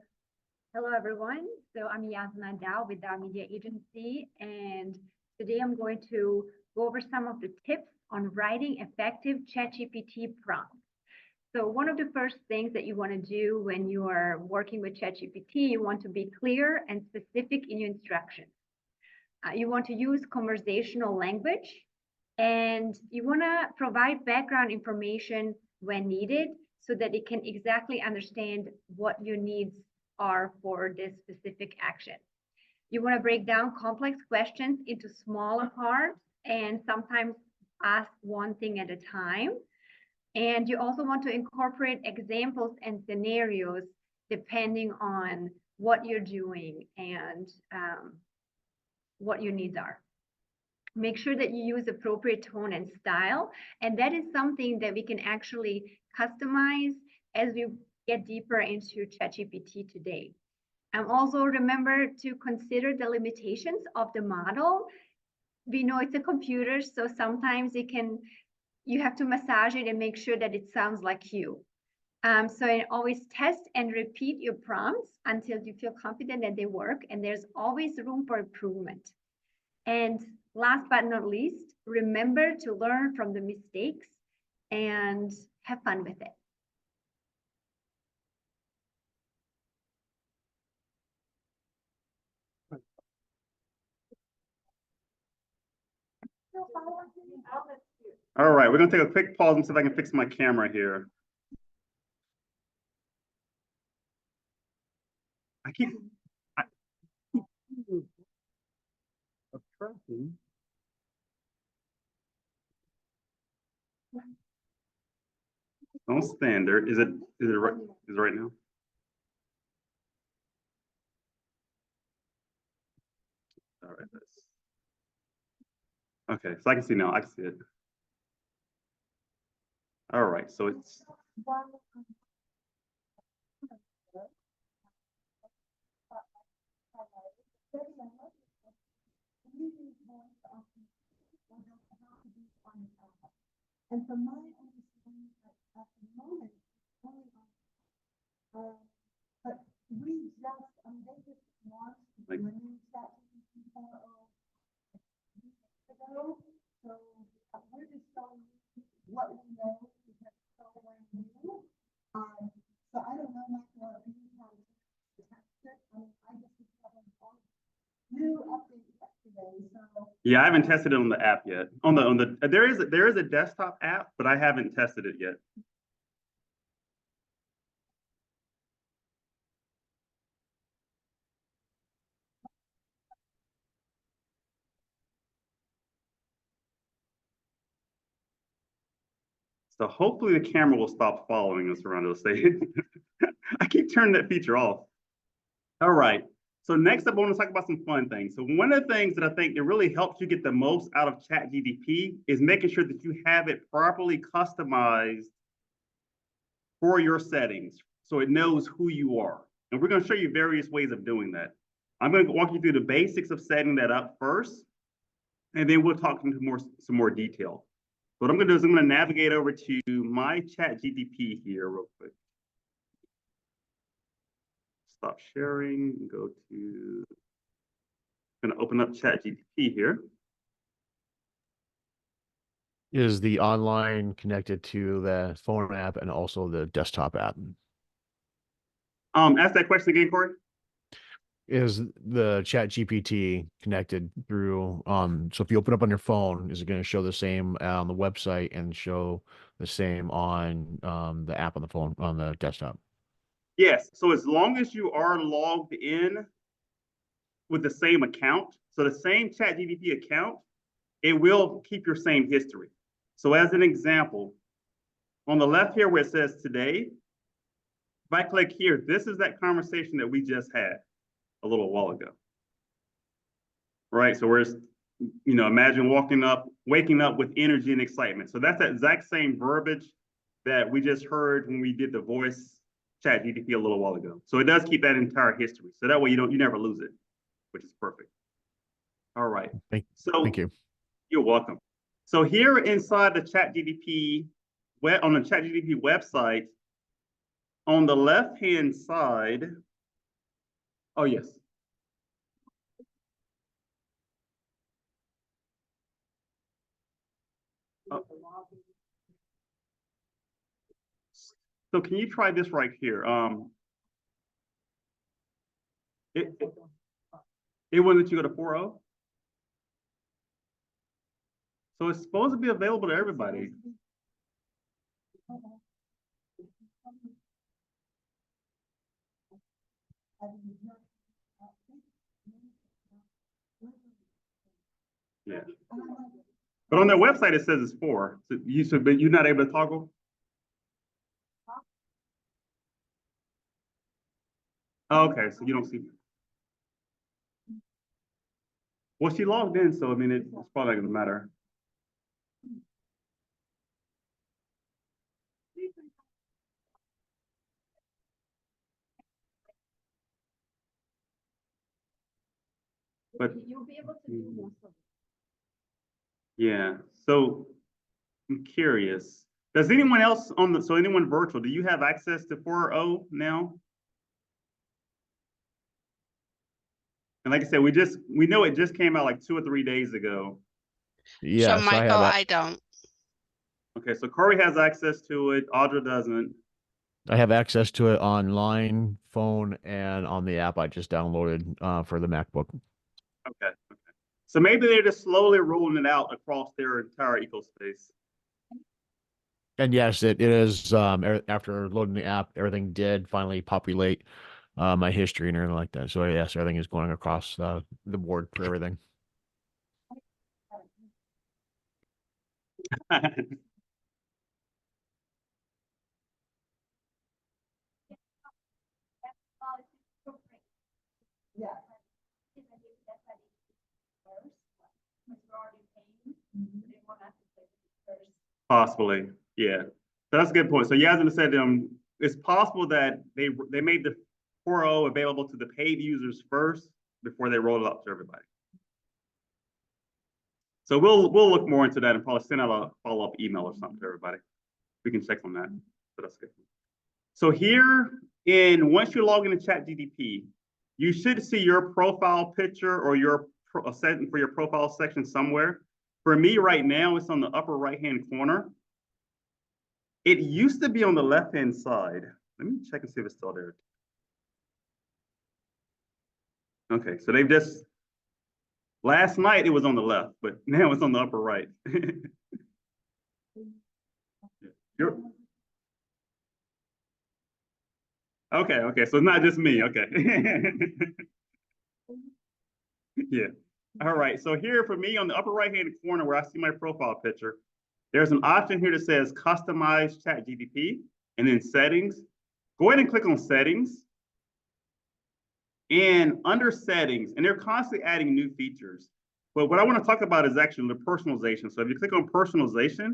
Speaker 3: Hello, everyone. So I'm Jasna Dao with DAO Media Agency, and today I'm going to go over some of the tips on writing effective ChatGPT prompts. So one of the first things that you want to do when you are working with ChatGPT, you want to be clear and specific in your instructions. You want to use conversational language, and you want to provide background information when needed so that it can exactly understand what your needs are for this specific action. You want to break down complex questions into smaller parts and sometimes ask one thing at a time. And you also want to incorporate examples and scenarios depending on what you're doing and what your needs are. Make sure that you use appropriate tone and style. And that is something that we can actually customize as we get deeper into ChatGPT today. And also remember to consider the limitations of the model. We know it's a computer, so sometimes you have to massage it and make sure that it sounds like you. So always test and repeat your prompts until you feel confident that they work, and there's always room for improvement. And last but not least, remember to learn from the mistakes and have fun with it.
Speaker 2: All right, we're gonna take a quick pause and see if I can fix my camera here. Don't stand there. Is it right? Is it right now? All right. Okay, so I can see now. I can see it. All right, so it's.
Speaker 1: And from my understanding at the moment, but we just, they just launched the new ChatGPT 4.0 ago. So we're just showing what we know because it's so brand new. So I don't know much more if you have to test it. I mean, I just discovered all new updates yesterday, so.
Speaker 2: Yeah, I haven't tested it on the app yet. There is a desktop app, but I haven't tested it yet. So hopefully the camera will stop following us around the stage. I keep turning that feature off. All right. So next up, I want to talk about some fun things. So one of the things that I think that really helps you get the most out of ChatGPT is making sure that you have it properly customized for your settings, so it knows who you are. And we're going to show you various ways of doing that. I'm going to walk you through the basics of setting that up first, and then we'll talk into some more detail. What I'm going to do is I'm going to navigate over to my ChatGPT here real quick. Stop sharing and go to, I'm going to open up ChatGPT here.
Speaker 7: Is the online connected to the phone app and also the desktop app?
Speaker 2: Ask that question again, Corey.
Speaker 7: Is the ChatGPT connected through, so if you open up on your phone, is it going to show the same on the website and show the same on the app on the phone, on the desktop?
Speaker 2: Yes, so as long as you are logged in with the same account, so the same ChatGPT account, it will keep your same history. So as an example, on the left here where it says today, if I click here, this is that conversation that we just had a little while ago. Right, so we're, imagine waking up with energy and excitement. So that's that exact same verbiage that we just heard when we did the voice ChatGPT a little while ago. So it does keep that entire history. So that way you never lose it, which is perfect. All right.
Speaker 7: Thank you.
Speaker 2: You're welcome. So here inside the ChatGPT, on the ChatGPT website, on the left-hand side, oh yes. So can you try this right here? It wouldn't let you go to 4.0? So it's supposed to be available to everybody. Yeah. But on their website, it says it's 4. So but you're not able to toggle? Oh, okay, so you don't see. Well, she logged in, so I mean, it's probably not gonna matter. But
Speaker 3: You'll be able to do most of it.
Speaker 2: yeah, so I'm curious. Does anyone else on the, so anyone virtual, do you have access to 4.0 now? And like I said, we know it just came out like 2 or 3 days ago.
Speaker 8: So
Speaker 7: Yes, I
Speaker 8: Michael,
Speaker 7: have.
Speaker 8: I don't.
Speaker 2: Okay, so Corey has access to it. Audra doesn't.
Speaker 7: I have access to it online, phone, and on the app I just downloaded for the MacBook.
Speaker 2: Okay. So maybe they're just slowly rolling it out across their entire ecospace.
Speaker 7: And yes, it is. After loading the app, everything did finally populate my history and everything like that. So yes, everything is going across the board for everything.
Speaker 2: Possibly, yeah. So that's a good point. So Yasmin said it's possible that they made the 4.0 available to the paid users first before they roll it out to everybody. So we'll look more into that and probably send out a follow-up email or something to everybody. We can check on that. So that's good. So here once you log into ChatGPT, you should see your profile picture or your setting for your profile section somewhere. For me right now, it's on the upper right-hand corner. It used to be on the left-hand side. Let me check and see if it's still there. Okay, so they've just, last night it was on the left, but now it's on the upper right. Okay, so it's not just me, okay. Yeah, all right, so here for me on the upper right-hand corner where I see my profile picture, there's an option here that says customize ChatGPT and then settings. Go ahead and click on settings. And under settings, and they're constantly adding new features. But what I want to talk about is actually the personalization. So if you click on personalization,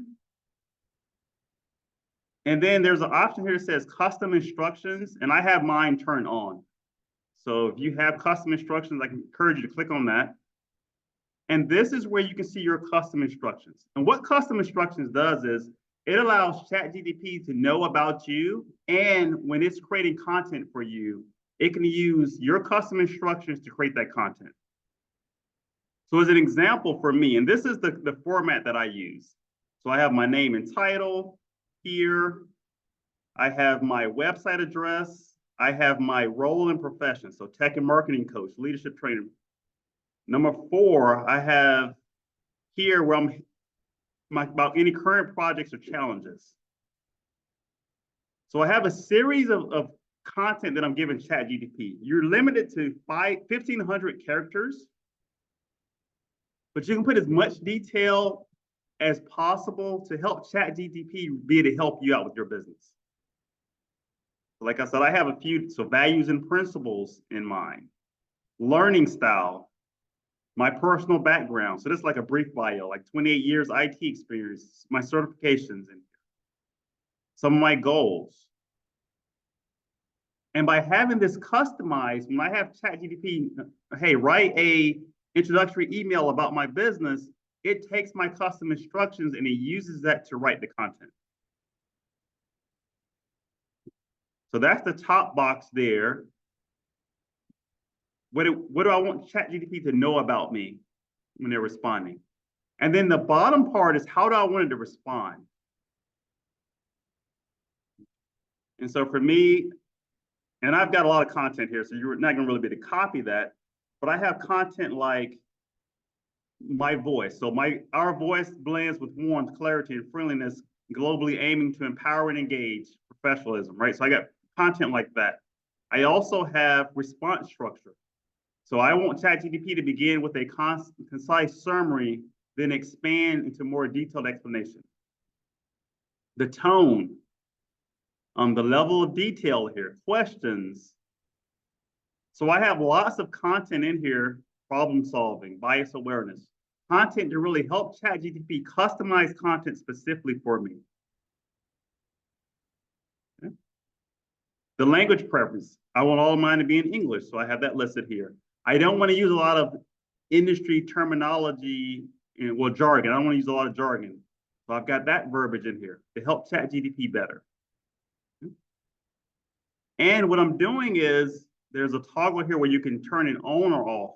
Speaker 2: and then there's an option here that says custom instructions, and I have mine turned on. So if you have custom instructions, I can encourage you to click on that. And this is where you can see your custom instructions. And what custom instructions does is it allows ChatGPT to know about you, and when it's creating content for you, it can use your custom instructions to create that content. So as an example for me, and this is the format that I use. So I have my name and title here. I have my website address. I have my role and profession. So tech and marketing coach, leadership trainer. Number 4, I have here where I'm about any current projects or challenges. So I have a series of content that I'm giving ChatGPT. You're limited to 1,500 characters, but you can put as much detail as possible to help ChatGPT be able to help you out with your business. Like I said, I have a few, so values and principles in mind, learning style, my personal background. So this is like a brief bio, like 28 years IT experience, my certifications, and some of my goals. And by having this customized, when I have ChatGPT, hey, write a introductory email about my business, it takes my custom instructions and it uses that to write the content. So that's the top box there. What do I want ChatGPT to know about me when they're responding? And then the bottom part is how do I want it to respond? And so for me, and I've got a lot of content here, so you're not going to really be able to copy that, but I have content like my voice. So our voice blends with warmth, clarity, and friendliness, globally aiming to empower and engage professionalism, right? So I got content like that. I also have response structure. So I want ChatGPT to begin with a concise summary, then expand into more detailed explanation. The tone, the level of detail here, questions. So I have lots of content in here problem solving, bias awareness, content to really help ChatGPT customize content specifically for me. Okay. The language preference, I want all of mine to be in English, so I have that listed here. I don't want to use a lot of industry terminology, well, jargon. I don't want to use a lot of jargon. So I've got that verbiage in here to help ChatGPT better. And what I'm doing is there's a toggle here where you can turn it on or off.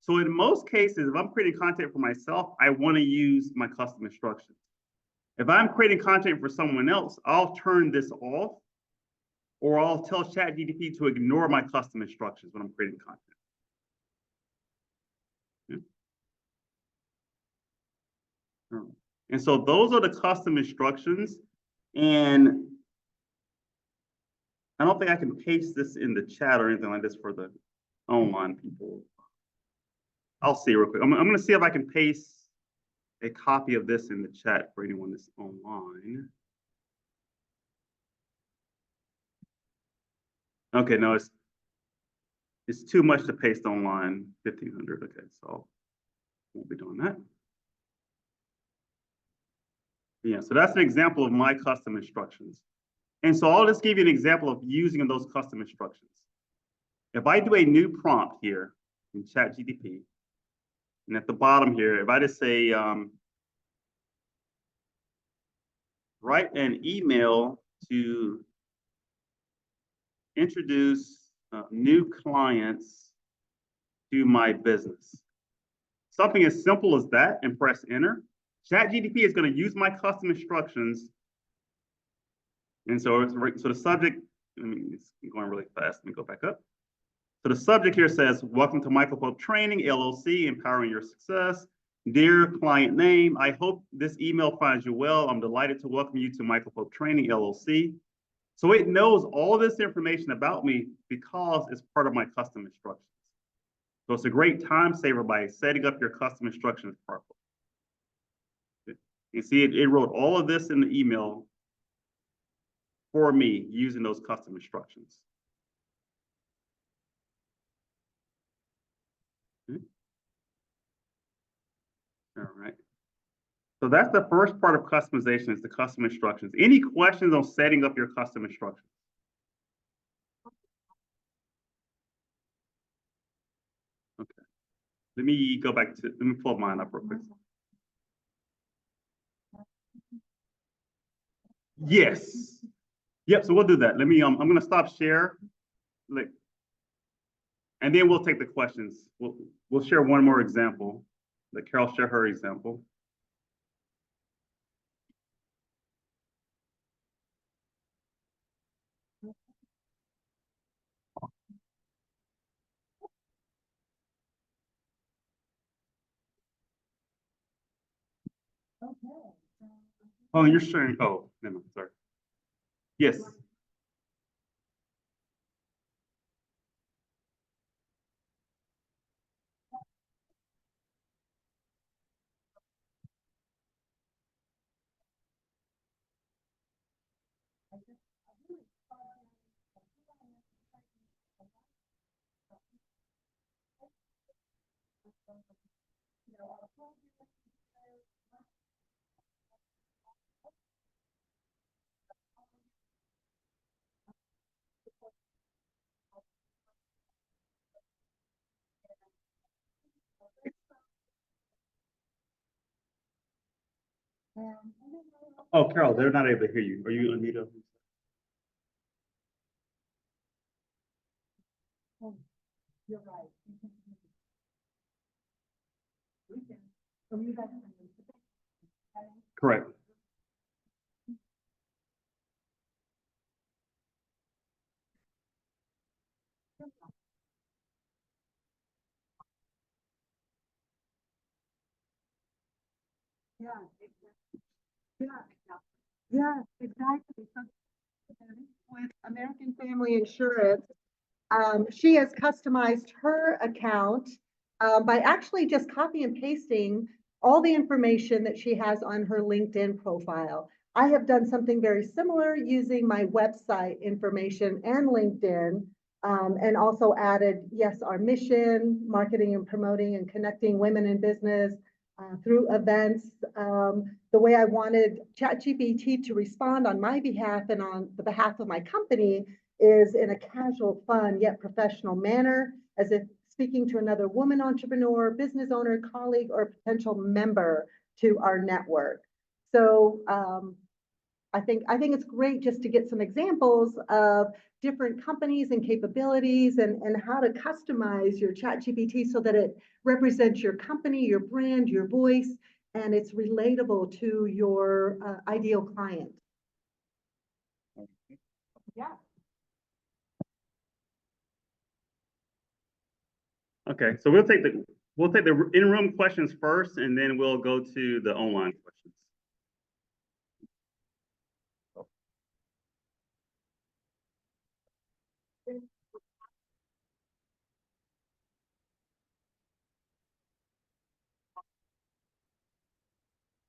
Speaker 2: So in most cases, if I'm creating content for myself, I want to use my custom instructions. If I'm creating content for someone else, I'll turn this off, or I'll tell ChatGPT to ignore my custom instructions when I'm creating content. Okay. And so those are the custom instructions. And I don't think I can paste this in the chat or anything like this for the online people. I'll see real quick. I'm going to see if I can paste a copy of this in the chat for anyone that's online. Okay, no, it's too much to paste online, 1,500. Okay, so won't be doing that. Yeah, so that's an example of my custom instructions. And so I'll just give you an example of using those custom instructions. If I do a new prompt here in ChatGPT, and at the bottom here, if I just say, write an email to introduce new clients to my business. Something as simple as that, and press enter. ChatGPT is going to use my custom instructions. And so the subject, it's going really fast. Let me go back up. So the subject here says, welcome to Michael Pope Training, LLC, empowering your success. Dear client name, I hope this email finds you well. I'm delighted to welcome you to Michael Pope Training, LLC. So it knows all this information about me because it's part of my custom instructions. So it's a great time saver by setting up your custom instructions properly. You see, it wrote all of this in the email for me using those custom instructions. Okay. All right. So that's the first part of customization, is the custom instructions. Any questions on setting up your custom instructions? Okay. Let me go back to, let me pull mine up real quick. Yes. Yep, so we'll do that. Let me, I'm gonna stop share. Like, and then we'll take the questions. We'll share one more example. Let Carol share her example. Oh, you're sharing, oh, never mind, sorry. Yes. Oh, Carol, they're not able to hear you. Are you unmuted?
Speaker 1: You're right.
Speaker 2: Correct.
Speaker 1: Yeah. Yeah. Yeah, exactly. So with American Family Insurance, she has customized her account by actually just copy and pasting all the information that she has on her LinkedIn profile. I have done something very similar using my website information and LinkedIn And also added, yes, our mission, marketing and promoting and connecting women in business through events. The way I wanted ChatGPT to respond on my behalf and on the behalf of my company is in a casual, fun, yet professional manner, as if speaking to another woman entrepreneur, business owner, colleague, or potential member to our network. So I think it's great just to get some examples of different companies and capabilities and how to customize your ChatGPT so that it represents your company, your brand, your voice, and it's relatable to your ideal client. Yeah.
Speaker 2: Okay, so we'll take the in-room questions first, and then we'll go to the online questions.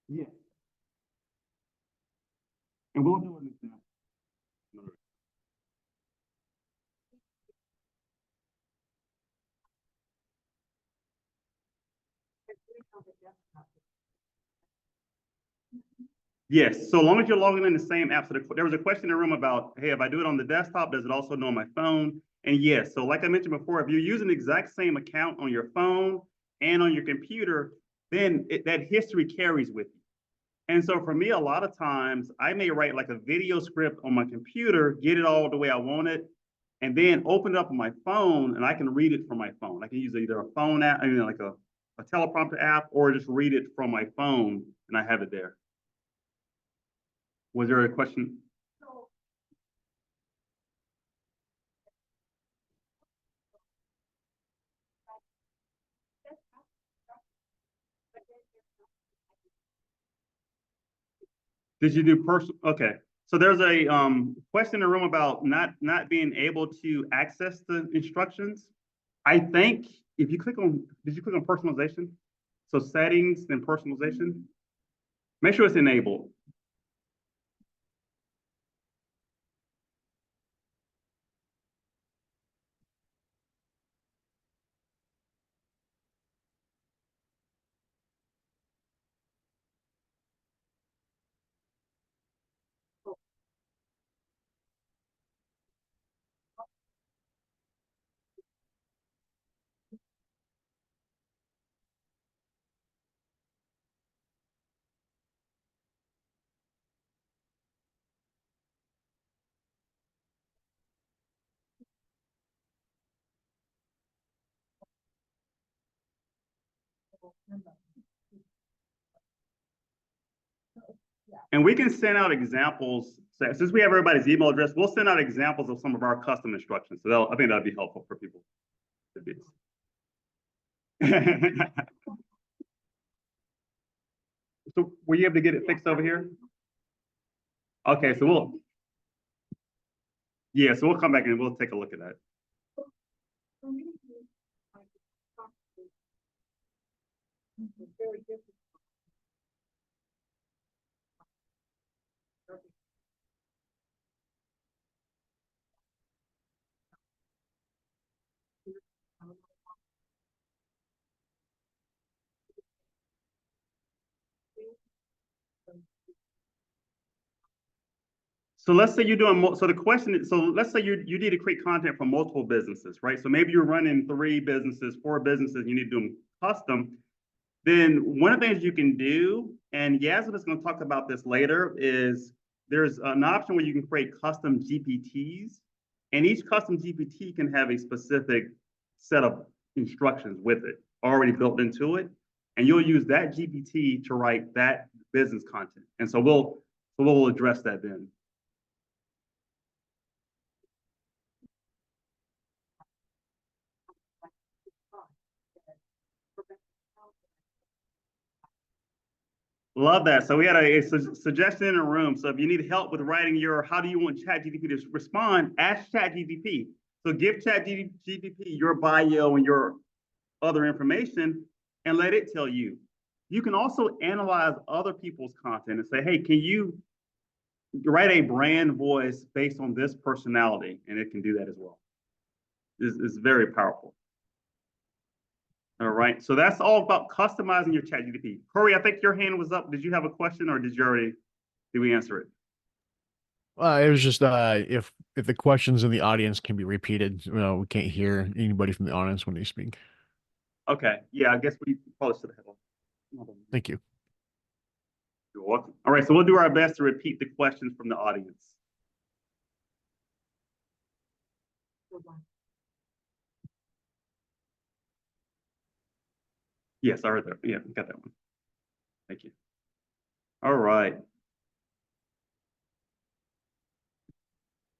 Speaker 2: Yeah. And we'll do it in Yes, so long as you're logging in the same app. So there was a question in the room about, hey, if I do it on the desktop, does it also know on my phone? And yes, so like I mentioned before, if you're using the exact same account on your phone and on your computer, then that history carries with you. And so for me, a lot of times I may write like a video script on my computer, get it all the way I want it, and then open it up on my phone and I can read it from my phone. I can use either a phone app, like a teleprompter app, or just read it from my phone and I have it there. Was there a question? Did you do personal? Okay. So there's a question in the room about not being able to access the instructions. I think if you click on, did you click on personalization? So settings and personalization. Make sure it's enabled. And we can send out examples. So since we have everybody's email address, we'll send out examples of some of our custom instructions. So I think that'll be helpful for people. So were you able to get it fixed over here? Okay, so we'll come back and we'll take a look at that. So let's say you're doing, so the question is, so let's say you need to create content for multiple businesses, right? So maybe you're running 3 businesses, 4 businesses, you need to do them custom. Then one of the things you can do, and Yasmin is going to talk about this later, is there's an option where you can create custom GPTs, and each custom GPT can have a specific set of instructions with it already built into it, and you'll use that GPT to write that business content. And so we'll address that then. Love that. So we had a suggestion in the room. So if you need help with writing your, how do you want ChatGPT to respond, ask ChatGPT. So give ChatGPT your bio and your other information and let it tell you. You can also analyze other people's content and say, hey, can you write a brand voice based on this personality? And it can do that as well. is very powerful. All right, so that's all about customizing your ChatGPT. Corey, I think your hand was up. Did you have a question, or did we answer it?
Speaker 7: It was just if the questions in the audience can be repeated. We can't hear anybody from the audience when they speak.
Speaker 2: Okay, yeah, I guess we probably should have.
Speaker 7: Thank you.
Speaker 2: You're welcome. All right, so we'll do our best to repeat the questions from the audience. Yes, I heard that. Yeah, got that one. Thank you. All right.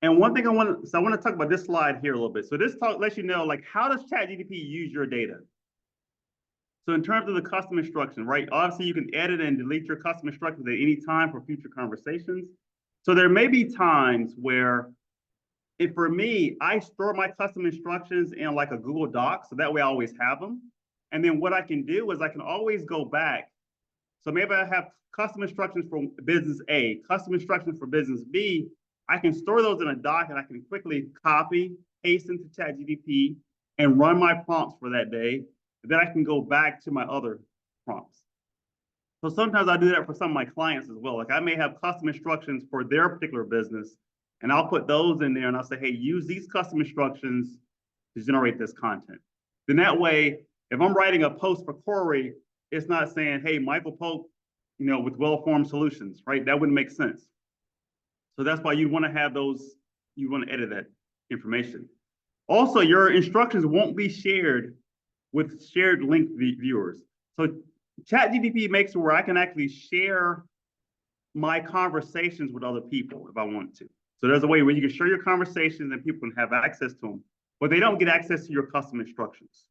Speaker 2: And one thing I want to talk about this slide here a little bit. So this talk lets you know, like, how does ChatGPT use your data? So in terms of the custom instruction, right? Obviously, you can edit and delete your custom instructions at any time for future conversations. So there may be times where, if for me, I store my custom instructions in like a Google Doc, so that way I always have them. And then what I can do is I can always go back. So maybe I have custom instructions for business A, custom instructions for business B. I can store those in a doc and I can quickly copy, paste into ChatGPT and run my prompts for that day. And then I can go back to my other prompts. So sometimes I do that for some of my clients as well. Like I may have custom instructions for their particular business, and I'll put those in there and I'll say, hey, use these custom instructions to generate this content. Then that way, if I'm writing a post for Corey, it's not saying, hey, Michael Polk, with well-formed solutions, right? That wouldn't make sense. So that's why you want to have those, you want to edit that information. Also, your instructions won't be shared with shared link viewers. So ChatGPT makes it where I can actually share my conversations with other people if I want to. So there's a way where you can share your conversations and people can have access to them, but they don't get access to your custom instructions.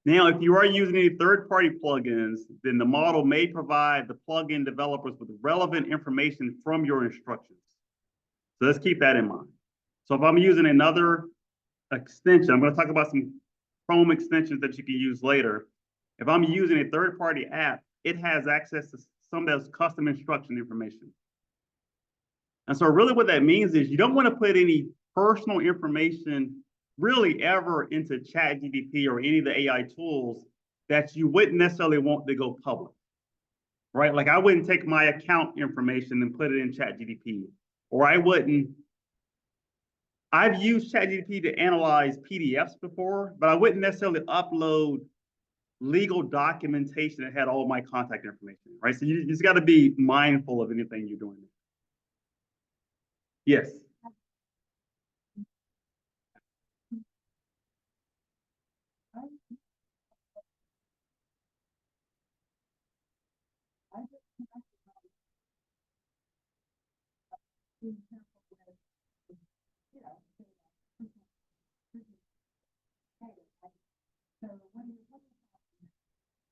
Speaker 2: Now, if you are using any third-party plugins, then the model may provide the plugin developers with relevant information from your instructions. So let's keep that in mind. So if I'm using another extension, I'm going to talk about some Chrome extensions that you can use later. If I'm using a third-party app, it has access to some of those custom instruction information. And so really what that means is you don't want to put any personal information really ever into ChatGPT or any of the AI tools that you wouldn't necessarily want to go public, right? Like I wouldn't take my account information and put it in ChatGPT, or I've used ChatGPT to analyze PDFs before, but I wouldn't necessarily upload legal documentation that had all my contact information, right? So you just got to be mindful of anything you're doing. Yes.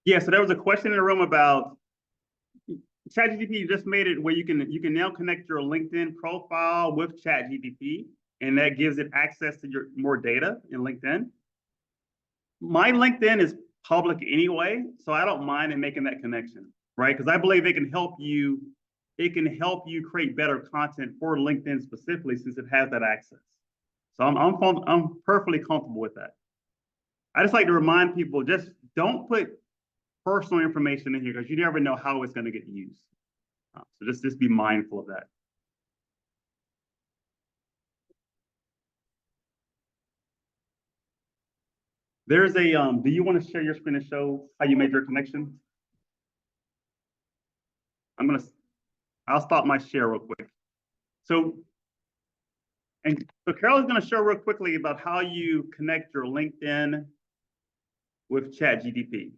Speaker 2: Yeah, so there was a question in the room about ChatGPT just made it where you can now connect your LinkedIn profile with ChatGPT, and that gives it access to your more data in LinkedIn. My LinkedIn is public anyway, so I don't mind in making that connection, right? Because I believe it can help you create better content for LinkedIn specifically, since it has that access. So I'm perfectly comfortable with that. I just like to remind people, just don't put personal information in here because you never know how it's going to get used. So just be mindful of that. There's a, do you want to share your screen and show how you made your connection? I'll stop my share real quick. So Carol's going to show real quickly about how you connect your LinkedIn with ChatGPT.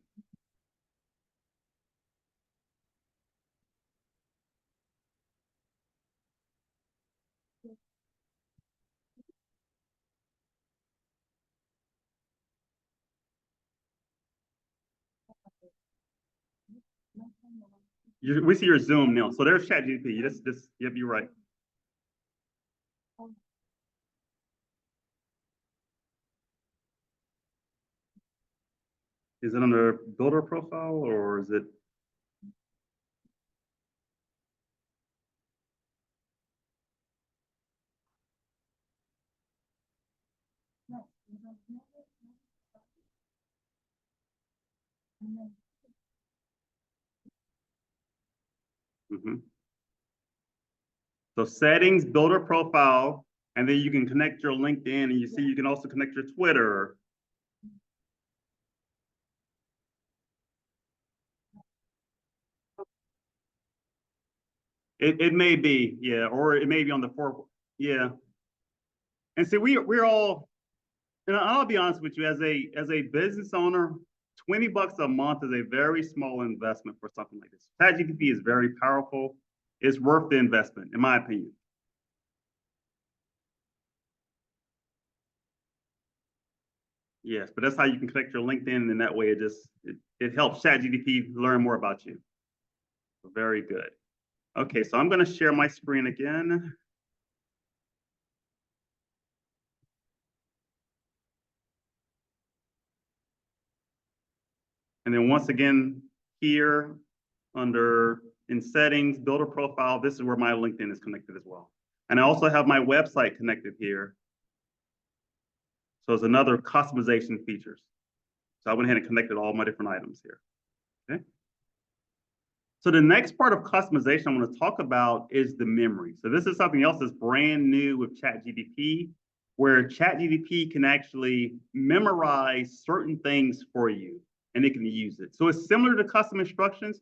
Speaker 2: We see your Zoom now. So there's ChatGPT. Yep, you're right. Is it under builder profile or is it? Mhm. So settings, build a profile, and then you can connect your LinkedIn, and you see you can also connect your Twitter. It may be, yeah, or it may be on the fourth, yeah. And see, we're all, and I'll be honest with you, as a business owner, $20 a month is a very small investment for something like this. ChatGPT is very powerful. It's worth the investment, in my opinion. Yes, but that's how you can connect your LinkedIn, and that way it helps ChatGPT learn more about you. Very good. Okay, so I'm going to share my screen again. And then once again, here under in settings, build a profile, this is where my LinkedIn is connected as well. And I also have my website connected here. So it's another customization features. So I went ahead and connected all my different items here. Okay. So the next part of customization I want to talk about is the memory. So this is something else that's brand new with ChatGPT, where ChatGPT can actually memorize certain things for you, and it can use it. So it's similar to custom instructions.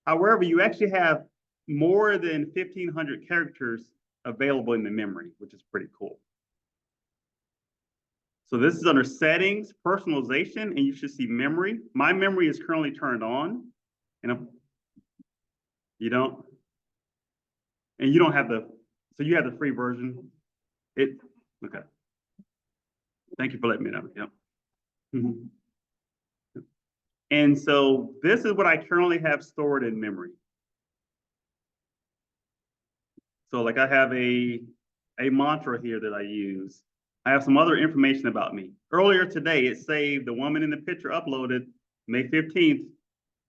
Speaker 2: However, you actually have more than 1,500 characters available in the memory, which is pretty cool. So this is under settings, personalization, and you should see memory. My memory is currently turned on, and you don't have so you have the free version. Okay. Thank you for letting me know. Yep. Mm-hmm. And so this is what I currently have stored in memory. So like I have a mantra here that I use. I have some other information about me. Earlier today, it saved the woman in the picture uploaded May 15th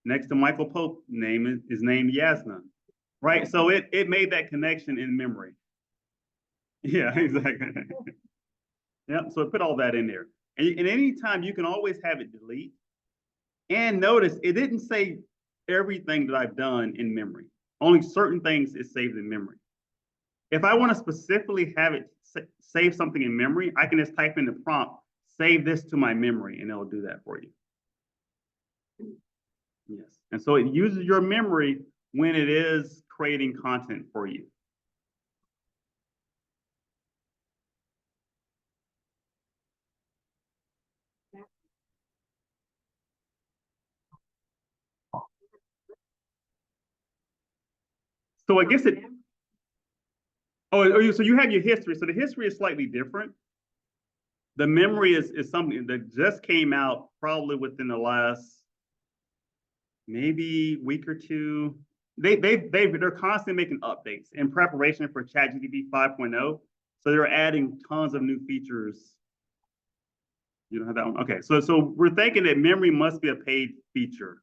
Speaker 2: next to Michael Pope name is named Jasna. Right. So it made that connection in memory. Yeah, exactly. Yeah. So it put all that in there. And anytime you can always have it delete. And notice it didn't say everything that I've done in memory. Only certain things is saved in memory. If I want to specifically have it save something in memory, I can just type in the prompt, save this to my memory, and it'll do that for you. Yes. And so it uses your memory when it is creating content for you. So I guess so you have your history. So the history is slightly different. The memory is something that just came out probably within the last maybe week or two. They're constantly making updates in preparation for ChatGPT 5.0. So they're adding tons of new features. You don't have that one? Okay, so we're thinking that memory must be a paid feature.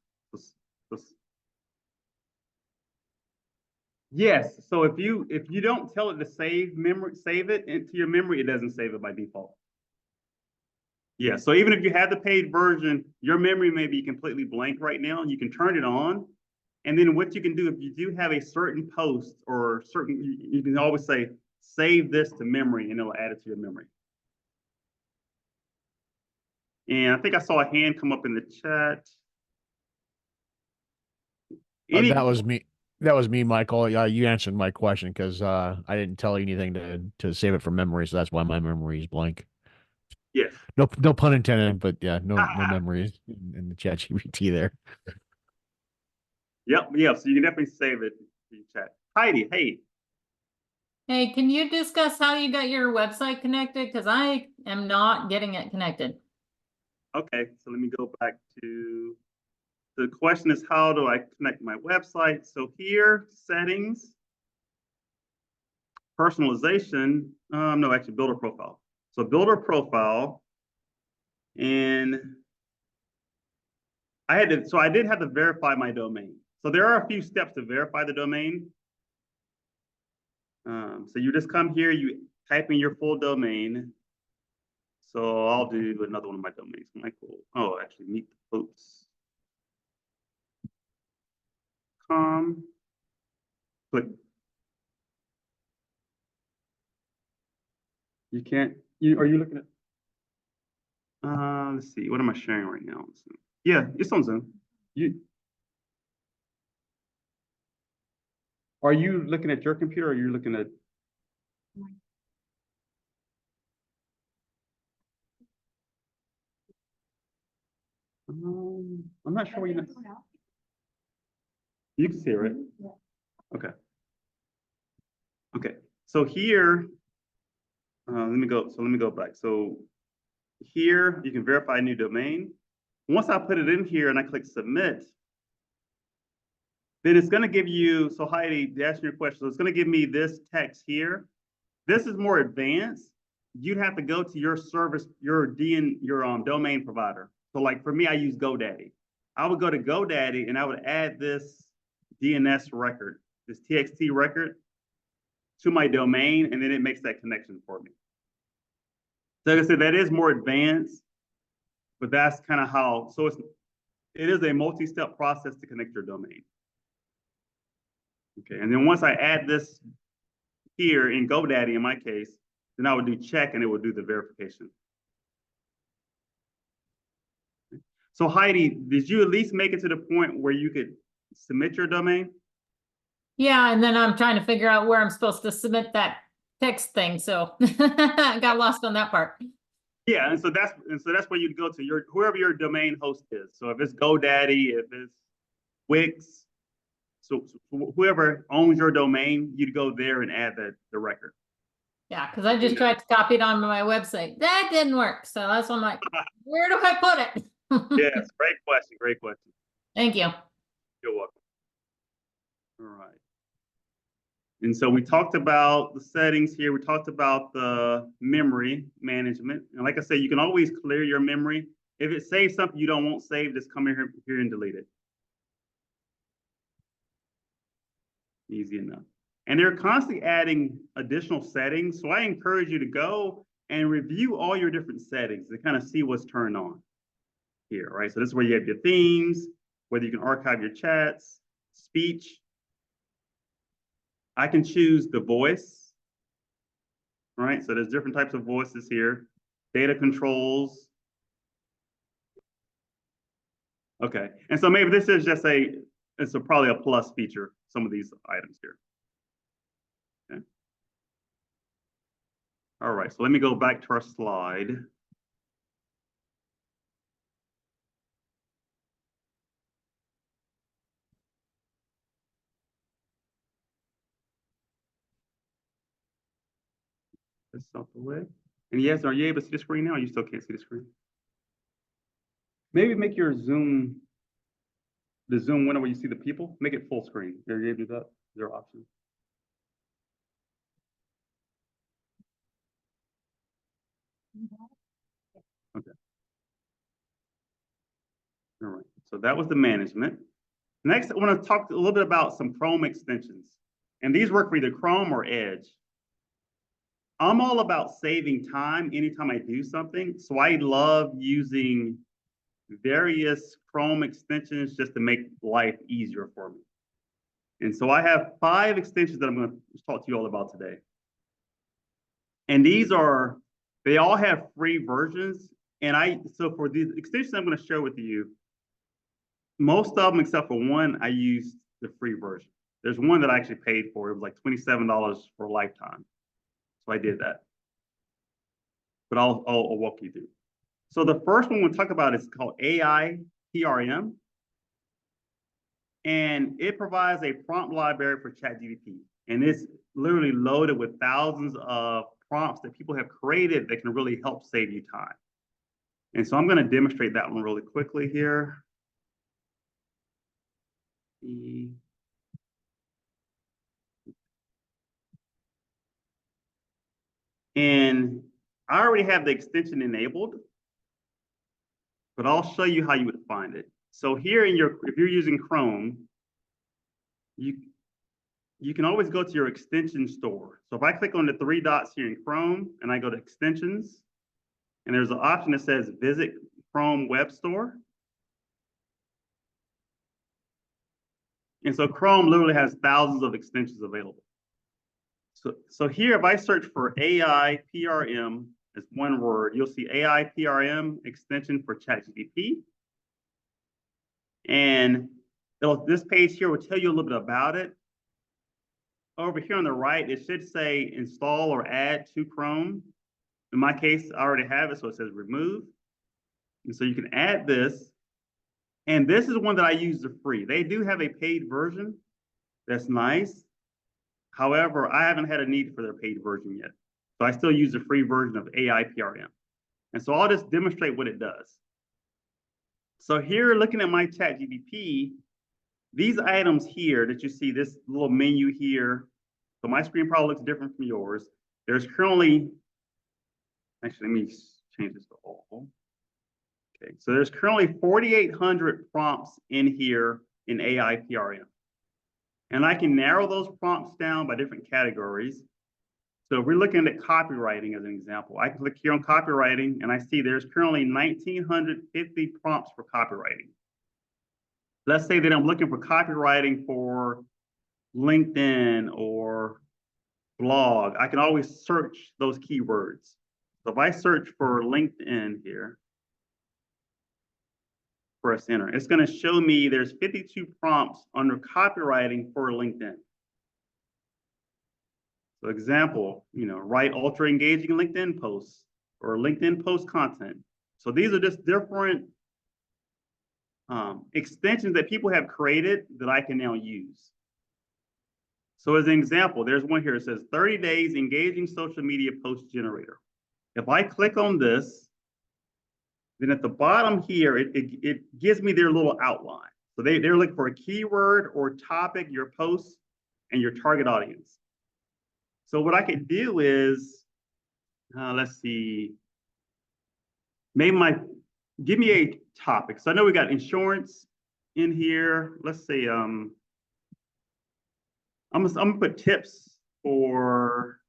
Speaker 2: Yes. So if you don't tell it to save it into your memory, it doesn't save it by default. Yeah. So even if you have the paid version, your memory may be completely blank right now, and you can turn it on. And then what you can do if you do have a certain post or you can always say, save this to memory, and it'll add it to your memory. And I think I saw a hand come up in the chat.
Speaker 7: That was me. That was me, Michael. You answered my question because I didn't tell you anything to save it from memory, so that's why my memory is blank.
Speaker 2: Yes.
Speaker 7: No pun intended, but yeah, no memories in the ChatGPT there.
Speaker 2: Yep. So you can definitely save it in chat. Heidi, hey.
Speaker 9: Hey, can you discuss how you got your website connected? Because I am not getting it connected.
Speaker 2: Okay, so let me go back to the question is how do I connect my website? So here, settings, personalization, no, actually build a profile. So build a profile, and I did have to verify my domain. So there are a few steps to verify the domain. So you just come here, you type in your full domain. So I'll do another one of my domains. Michael, oh, actually meet the folks. Click. You can't, are you looking at? Let's see, what am I sharing right now? Yeah, it's on Zoom. Are you looking at your computer or are you looking at? I'm not sure where you. You can see it, right? Okay. Okay. So here, let me go back. So here you can verify a new domain. Once I put it in here and I click submit, then it's going to give you, so Heidi, to answer your question, so it's going to give me this text here. This is more advanced. You'd have to go to your service, your domain provider. So like for me, I use GoDaddy. I would go to GoDaddy and I would add this DNS record, this TXT record to my domain, and then it makes that connection for me. So like I said, that is more advanced, but that's kind of how, so it is a multi-step process to connect your domain. Okay, and then once I add this here in GoDaddy, in my case, then I would do check and it would do the verification. So Heidi, did you at least make it to the point where you could submit your domain?
Speaker 9: Yeah, and then I'm trying to figure out where I'm supposed to submit that text thing, so I got lost on that part.
Speaker 2: Yeah, and so that's where you'd go to whoever your domain host is. So if it's GoDaddy, if it's Wix, so whoever owns your domain, you'd go there and add the record.
Speaker 9: Yeah, because I just tried to copy it onto my website. That didn't work. So that's why I'm like, where do I put it?
Speaker 2: Yes, great question. Great question.
Speaker 9: Thank you.
Speaker 2: You're welcome. All right. And so we talked about the settings here. We talked about the memory management. And like I said, you can always clear your memory. If it saves something you don't want saved, just come here and delete it. Easy enough. And they're constantly adding additional settings. So I encourage you to go and review all your different settings to kind of see what's turned on here, right? So this is where you have your themes, whether you can archive your chats, speech. I can choose the voice, right? So there's different types of voices here. Data controls. Okay, and so maybe this is just it's probably a plus feature, some of these items here. Okay. All right, so let me go back to our slide. This out the way. And yes, are you able to see the screen now, or you still can't see the screen? Maybe make your Zoom, the Zoom window where you see the people, make it full screen. Are you able to do that? Is there an option? Okay. All right, so that was the management. Next, I want to talk a little bit about some Chrome extensions. And these work for either Chrome or Edge. I'm all about saving time anytime I do something. So I love using various Chrome extensions just to make life easier for me. And so I have 5 extensions that I'm going to talk to you all about today. And they all have free versions. And so for these extensions I'm going to share with you, most of them, except for one, I used the free version. There's one that I actually paid for. It was like $27 for a lifetime. So I did that. But I'll walk you through. So the first one we'll talk about is called AI PRM. And it provides a prompt library for ChatGPT. And it's literally loaded with thousands of prompts that people have created that can really help save you time. And so I'm going to demonstrate that one really quickly here. And I already have the extension enabled, but I'll show you how you would find it. So here if you're using Chrome, you can always go to your extension store. So if I click on the 3 dots here in Chrome and I go to extensions, And there's an option that says visit Chrome Web Store. And so Chrome literally has thousands of extensions available. So here, if I search for AI PRM as one word, you'll see AI PRM extension for ChatGPT. And this page here will tell you a little bit about it. Over here on the right, it should say install or add to Chrome. In my case, I already have it, so it says remove. And so you can add this. And this is one that I use for free. They do have a paid version. That's nice. However, I haven't had a need for their paid version yet. So I still use the free version of AI PRM. And so I'll just demonstrate what it does. So here, looking at my ChatGPT, these items here that you see, this little menu here, so my screen probably looks different from yours. There's currently, actually, let me change this to all. Okay, so there's currently 4,800 prompts in here in AI PRM. And I can narrow those prompts down by different categories. So if we're looking at copywriting as an example, I can click here on copywriting and I see there's currently 1,950 prompts for copywriting. Let's say that I'm looking for copywriting for LinkedIn or blog. I can always search those keywords. So if I search for LinkedIn here, press enter, it's going to show me there's 52 prompts under copywriting for LinkedIn. So example, write ultra engaging LinkedIn posts or LinkedIn post content. So these are just different extensions that people have created that I can now use. So as an example, there's one here. It says 30 days engaging social media post generator. If I click on this, then at the bottom here, it gives me their little outline. So they're looking for a keyword or topic, your post, and your target audience. So what I could do is, let's see, give me a topic. So I know we got insurance in here. Let's say, I'm gonna put tips for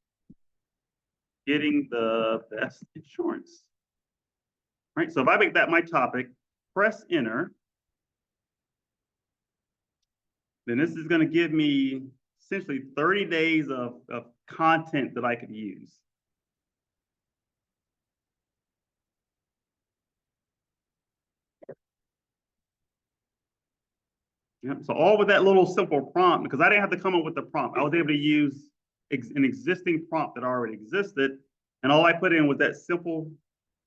Speaker 2: getting the best insurance. Right, so if I make that my topic, press enter, then this is going to give me essentially 30 days of content that I could use. Yep, so all with that little simple prompt, because I didn't have to come up with the prompt. I was able to use an existing prompt that already existed, and all I put in was that simple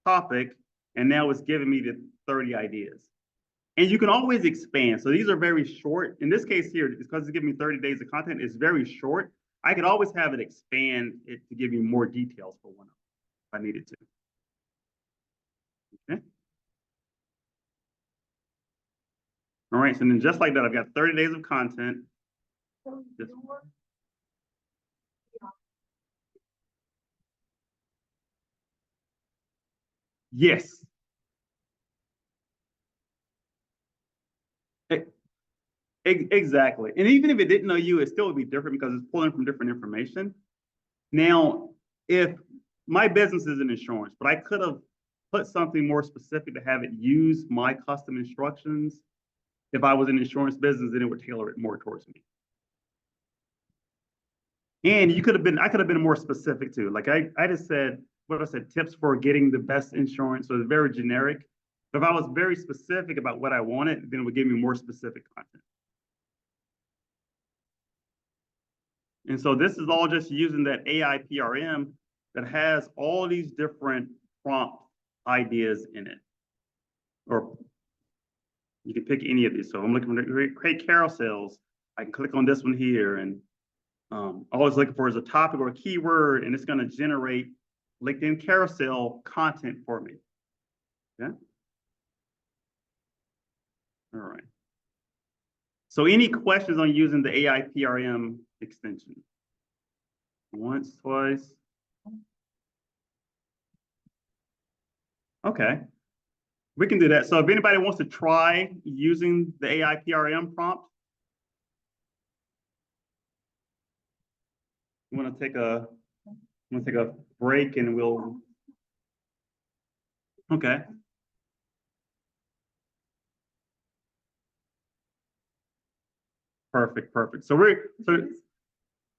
Speaker 2: topic, and now it's giving me the 30 ideas. And you can always expand. So these are very short. In this case here, because it's giving me 30 days of content, it's very short. I could always have it expand it to give you more details for one if I needed to. Okay. All right, so then just like that, I've got 30 days of content. Yes. Exactly. And even if it didn't know you, it still would be different because it's pulling from different information. Now, if my business is in insurance, but I could have put something more specific to have it use my custom instructions. If I was in insurance business, then it would tailor it more towards me. And I could have been more specific too. Like I just said, what I said, tips for getting the best insurance. So it's very generic. But if I was very specific about what I wanted, then it would give me more specific content. And so this is all just using that AI PRM that has all these different prompt ideas in it. Or you can pick any of these. So I'm looking for create carousels. I can click on this one here, and all I was looking for is a topic or a keyword, and it's going to generate LinkedIn carousel content for me. Yeah. All right. So any questions on using the AI PRM extension? Once, twice. Okay. We can do that. So if anybody wants to try using the AI PRM prompt, I'm gonna take a break and we'll Okay. Perfect, perfect. So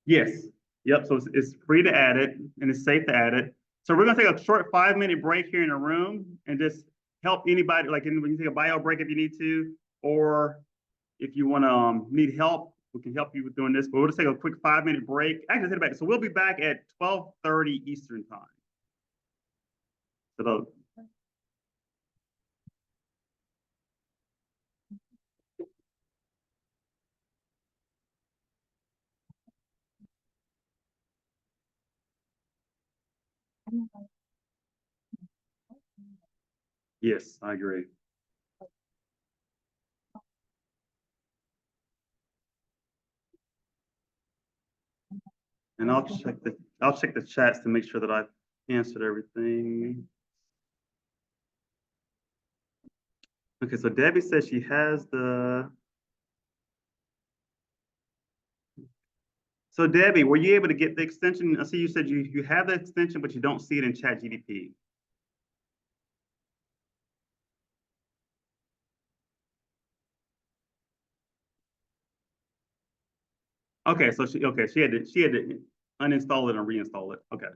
Speaker 2: yes, yep. So it's free to add it and it's safe to add it. So we're gonna take a short 5-minute break here in the room and just help anybody, like when you take a bio break if you need to, or if you want to need help, we can help you with doing this. But we'll just take a quick 5-minute break. Actually, take it back. So we'll be back at 12:30 Eastern time. So yes, I agree. And I'll check the chats to make sure that I've answered everything. Okay, so Debbie says she has the. So Debbie, were you able to get the extension? I see you said you have the extension, but you don't see it in ChatGPT. Okay, so she had to uninstall it and reinstall it. Okay.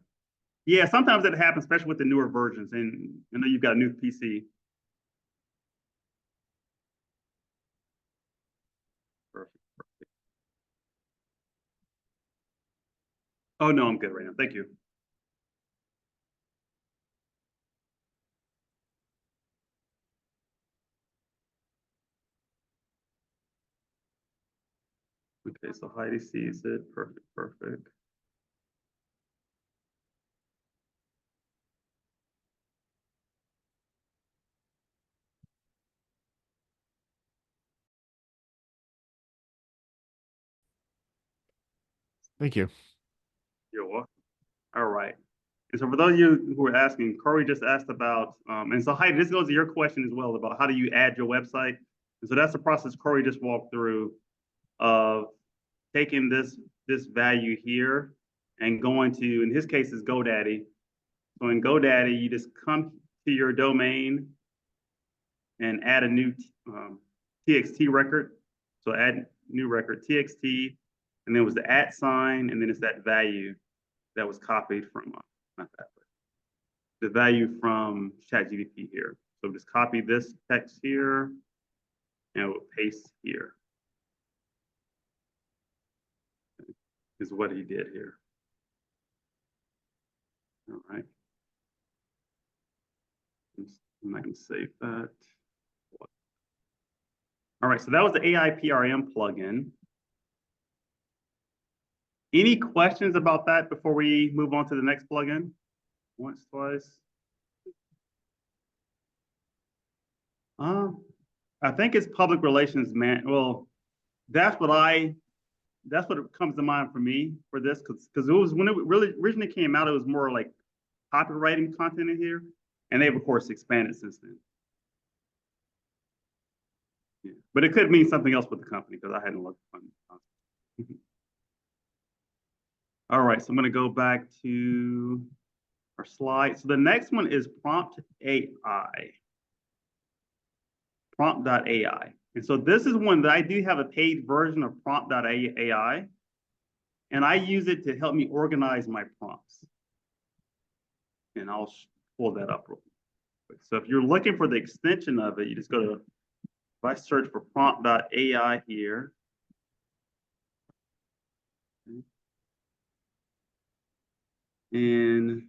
Speaker 2: Yeah, sometimes that happens, especially with the newer versions. And I know you've got a new PC. Perfect. Oh no, I'm good right now. Thank you. Okay, so Heidi sees it. Perfect, perfect.
Speaker 7: Thank you.
Speaker 2: You're welcome. All right. And so for those of you who are asking, Corey just asked about, and so Heidi, this goes to your question as well about how do you add your website? And so that's the process Corey just walked through of taking this value here and going to, in his case, is GoDaddy. So in GoDaddy, you just come to your domain and add a new TXT record. So add new record, TXT, and then it was the @ sign, and then it's that value that was copied from, not that, but the value from ChatGPT here. So just copy this text here, and we'll paste here. Is what he did here. All right. I'm not going to save that. All right, so that was the AI PRM plugin. Any questions about that before we move on to the next plugin? Once, twice. I think it's public relations, man. Well, that's what comes to mind for me for this, because it was when it really originally came out, it was more like copywriting content in here, and they've of course expanded since then. Yeah. But it could mean something else with the company because I hadn't looked on. All right, so I'm going to go back to our slide. So the next one is Prompt AI. Prompt.ai. And so this is one that I do have a paid version of Prompt.ai, and I use it to help me organize my prompts. And I'll pull that up real quick. So if you're looking for the extension of it, you just go to, if I search for Prompt.ai here, and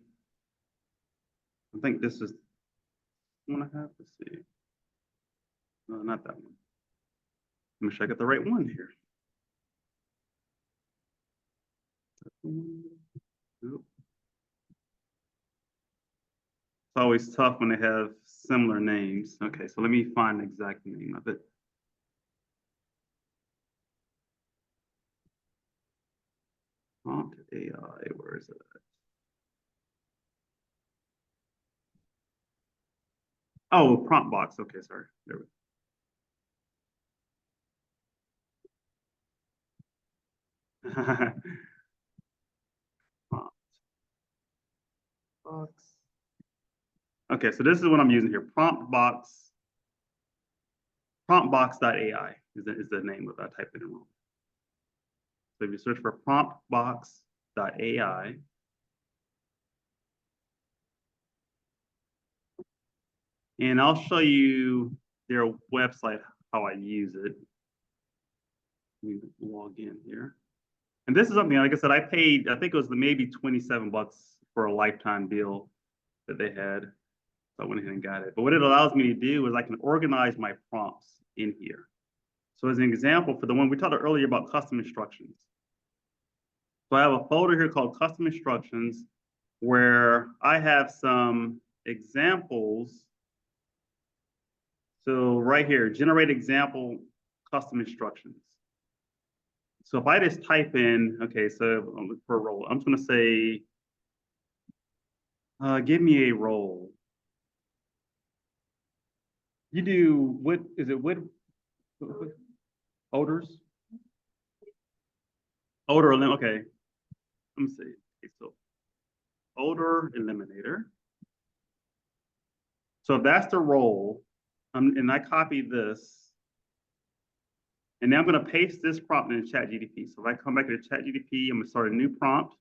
Speaker 2: I think this is one I have to see. No, not that one. Let me check out the right one here. Nope. It's always tough when they have similar names. Okay, so let me find the exact name of it. Prompt AI, where is it? Oh, prompt box. Okay, sorry. There we go. Prompt box. Okay, so this is what I'm using here. Promptbox.ai is the name of it. I typed it in wrong. So if you search for promptbox.ai, and I'll show you their website, how I use it. Let me log in here. And this is something, like I said, I paid, I think it was maybe 27 bucks for a lifetime deal that they had. So I went ahead and got it. But what it allows me to do is I can organize my prompts in here. So as an example, for the one we talked earlier about custom instructions. So I have a folder here called custom instructions where I have some examples. So right here, generate example custom instructions. So if I just type in, okay, so for a role, I'm just gonna say, give me a role. You do wood, is it wood? Odors? Odor, okay. Let me see. Okay, so odor eliminator. So if that's the role, and I copy this, and now I'm going to paste this prompt in ChatGPT. So if I come back to ChatGPT, I'm going to start a new prompt,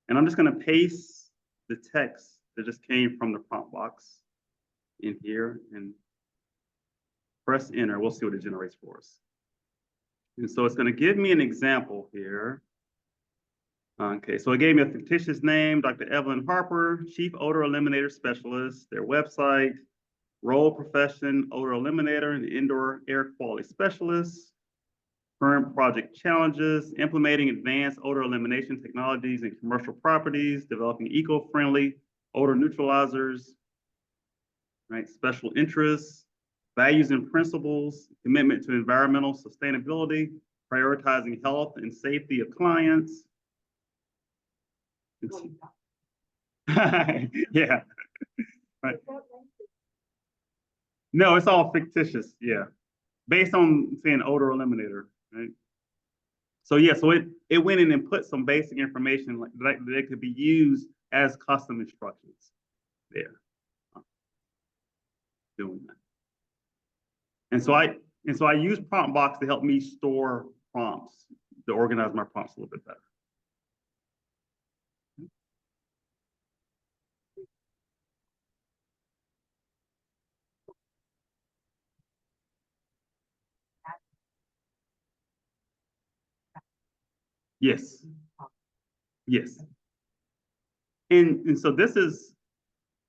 Speaker 2: and I'm just going to paste the text that just came from the prompt box in here and press enter. We'll see what it generates for us. And so it's going to give me an example here. Okay, so it gave me a fictitious name, Dr. Evelyn Harper, Chief Odor Eliminator Specialist, their website, role profession, odor eliminator and indoor air quality specialist, current project challenges, implementing advanced odor elimination technologies and commercial properties, developing eco-friendly odor neutralizers, right? Special interests, values and principles, commitment to environmental sustainability, prioritizing health and safety of clients. Yeah. Right. No, it's all fictitious. Yeah. Based on saying odor eliminator, right? So yeah, so it went in and put some basic information that could be used as custom instructions there. Doing that. And so I use PromptBox to help me store prompts, to organize my prompts a little bit better. Yes. Yes. And so this is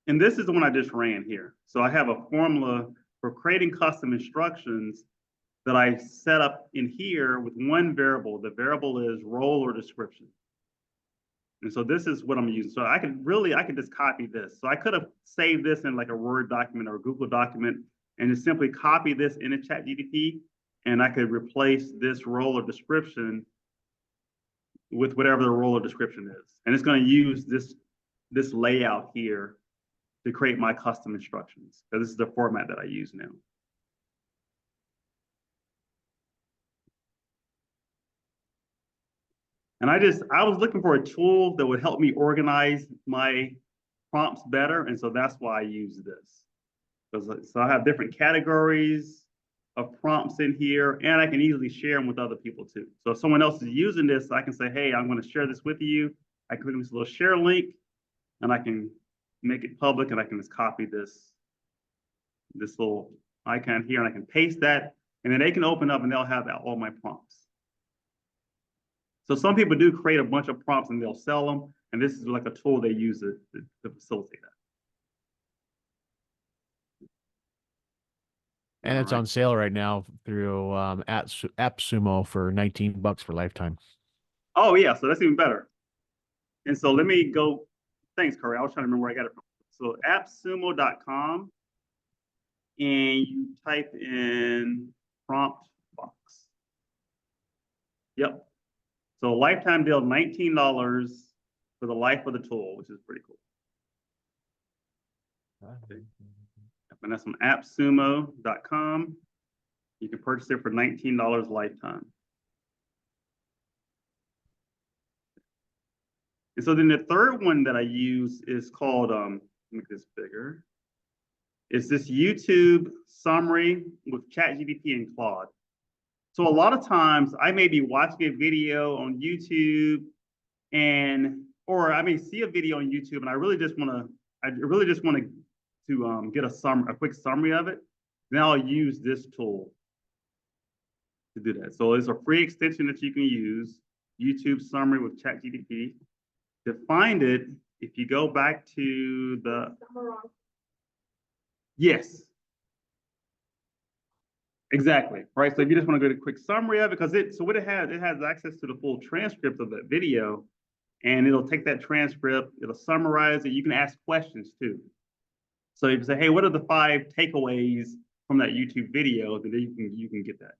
Speaker 2: the one I just ran here. So I have a formula for creating custom instructions that I set up in here with one variable. The variable is role or description. And so this is what I'm using. So I could just copy this. So I could have saved this in like a Word document or a Google document and just simply copy this in a ChatGPT, and I could replace this role or description with whatever the role or description is. And it's going to use this layout here to create my custom instructions. So this is the format that I use now. And I was looking for a tool that would help me organize my prompts better. And so that's why I use this. So I have different categories of prompts in here, and I can easily share them with other people too. So if someone else is using this, I can say, hey, I'm going to share this with you. I click this little share link, and I can make it public, and I can just copy this little icon here, and I can paste that, and then they can open up and they'll have all my prompts. So some people do create a bunch of prompts and they'll sell them, and this is like a tool they use to facilitate that.
Speaker 7: And it's on sale right now through AppSumo for 19 bucks for lifetime.
Speaker 2: Oh yeah, so that's even better. And so let me go. Thanks, Corey. I was trying to remember where I got it from. So appsumo.com, and you type in prompt box. Yep. So lifetime deal, $19 for the life of the tool, which is pretty cool. Okay. And that's on appsumo.com. You can purchase it for $19 lifetime. And so then the third one that I use is called, make this bigger. It's this YouTube summary with ChatGPT and Claude. So a lot of times I may be watching a video on YouTube or I may see a video on YouTube and I really just want to get a quick summary of it. Then I'll use this tool to do that. So it's a free extension that you can use, YouTube summary with ChatGPT. To find it, if you go back to the, yes, exactly, right? So if you just want to get a quick summary of it, because what it has access to the full transcript of that video, and it'll take that transcript, it'll summarize it. You can ask questions too. So you can say, hey, what are the 5 takeaways from that YouTube video? Then you can get that.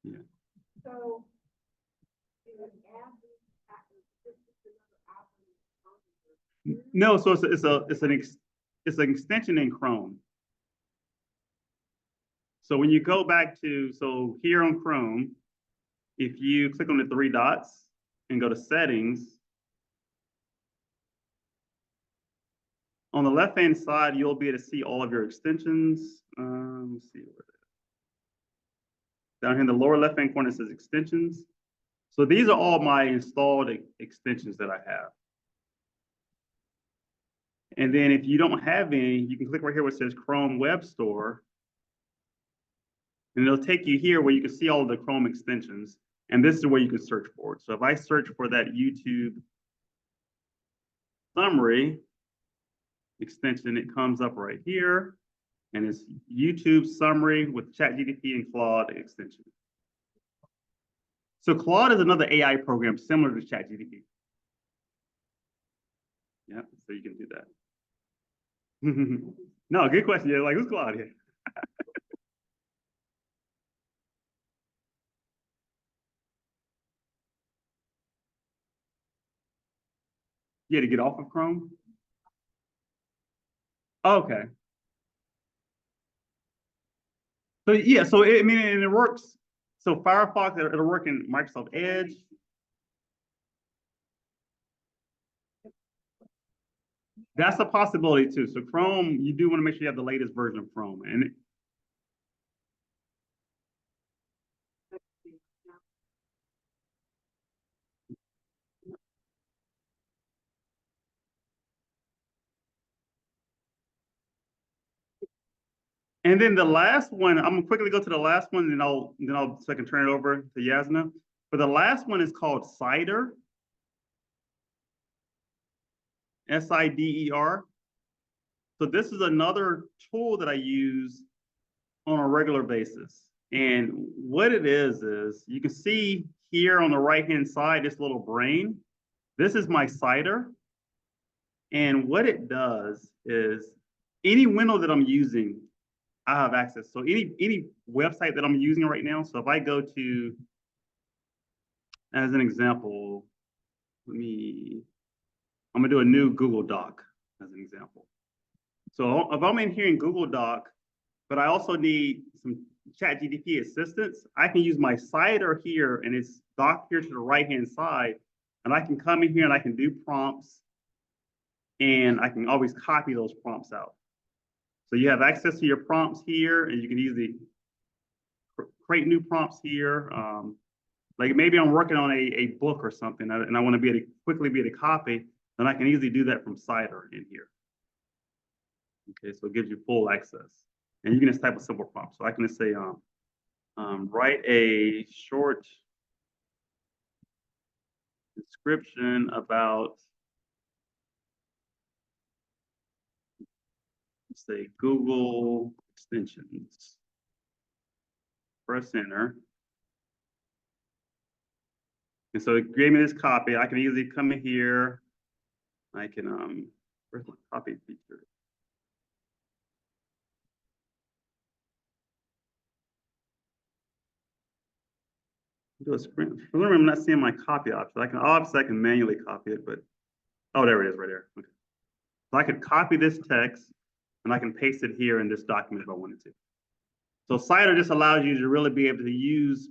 Speaker 2: Yeah.
Speaker 5: So.
Speaker 2: No, so it's an extension in Chrome. So when you go back to, so here on Chrome, if you click on the 3 dots and go to settings, on the left-hand side, you'll be able to see all of your extensions. Let's see where it is. Down here in the lower left-hand corner, it says extensions. So these are all my installed extensions that I have. And then if you don't have any, you can click right here where it says Chrome Web Store. And it'll take you here where you can see all of the Chrome extensions. And this is where you can search for it. So if I search for that YouTube summary extension, it comes up right here. And it's YouTube summary with ChatGPT and Claude extension. So Claude is another AI program similar to ChatGPT. Yeah, so you can do that. No, good question. Yeah, like, who's Claude here? Yeah, to get off of Chrome? Okay. So yeah, so I mean, and it works. So Firefox, it'll work in Microsoft Edge. That's a possibility too. So Chrome, you do want to make sure you have the latest version of Chrome. And then the last one, I'm gonna quickly go to the last one, and so I can turn it over to Jasna. But the last one is called Cider. SIDER. So this is another tool that I use on a regular basis. And what it is you can see here on the right-hand side, this little brain. This is my cider. And what it does is any window that I'm using, I have access. So any website that I'm using right now. So if I go to, as an example, I'm gonna do a new Google Doc as an example. So if I'm in here in Google Doc, but I also need some ChatGPT assistance, I can use my cider here, and it's docked here to the right-hand side, and I can come in here and I can do prompts, and I can always copy those prompts out. So you have access to your prompts here, and you can easily create new prompts here. Like maybe I'm working on a book or something, and I want to be able to quickly copy, then I can easily do that from cider in here. Okay, so it gives you full access. And you can just type a simple prompt. So I can just say, write a short description about, let's say, Google extensions. Press enter. And so it gave me this copy. I can easily come in here. I can, where's my copy feature? Do a screen. For some reason, I'm not seeing my copy option. I can manually copy it, but oh, there it is right there. Okay. So I could copy this text and I can paste it here in this document if I wanted to. So Cider just allows you to really be able to use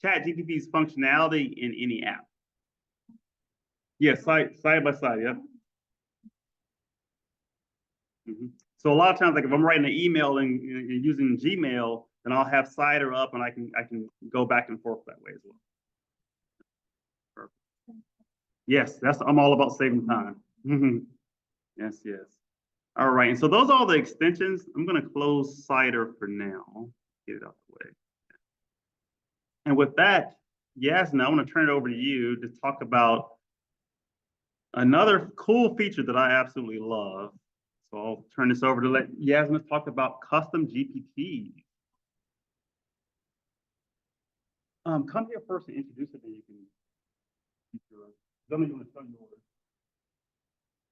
Speaker 2: ChatGPT's functionality in any app. Yeah, side by side, yep. So a lot of times, like if I'm writing an email and using Gmail, then I'll have Cider up and I can go back and forth that way as well. Perfect. Yes, I'm all about saving time. Yes, yes. All right, and so those are all the extensions. I'm gonna close Cider for now. Get it out the way. And with that, Jasna, I want to turn it over to you to talk about another cool feature that I absolutely love. So I'll turn this over to let Jasna talk about custom GPTs. Come here first and introduce it, then you can. Let me show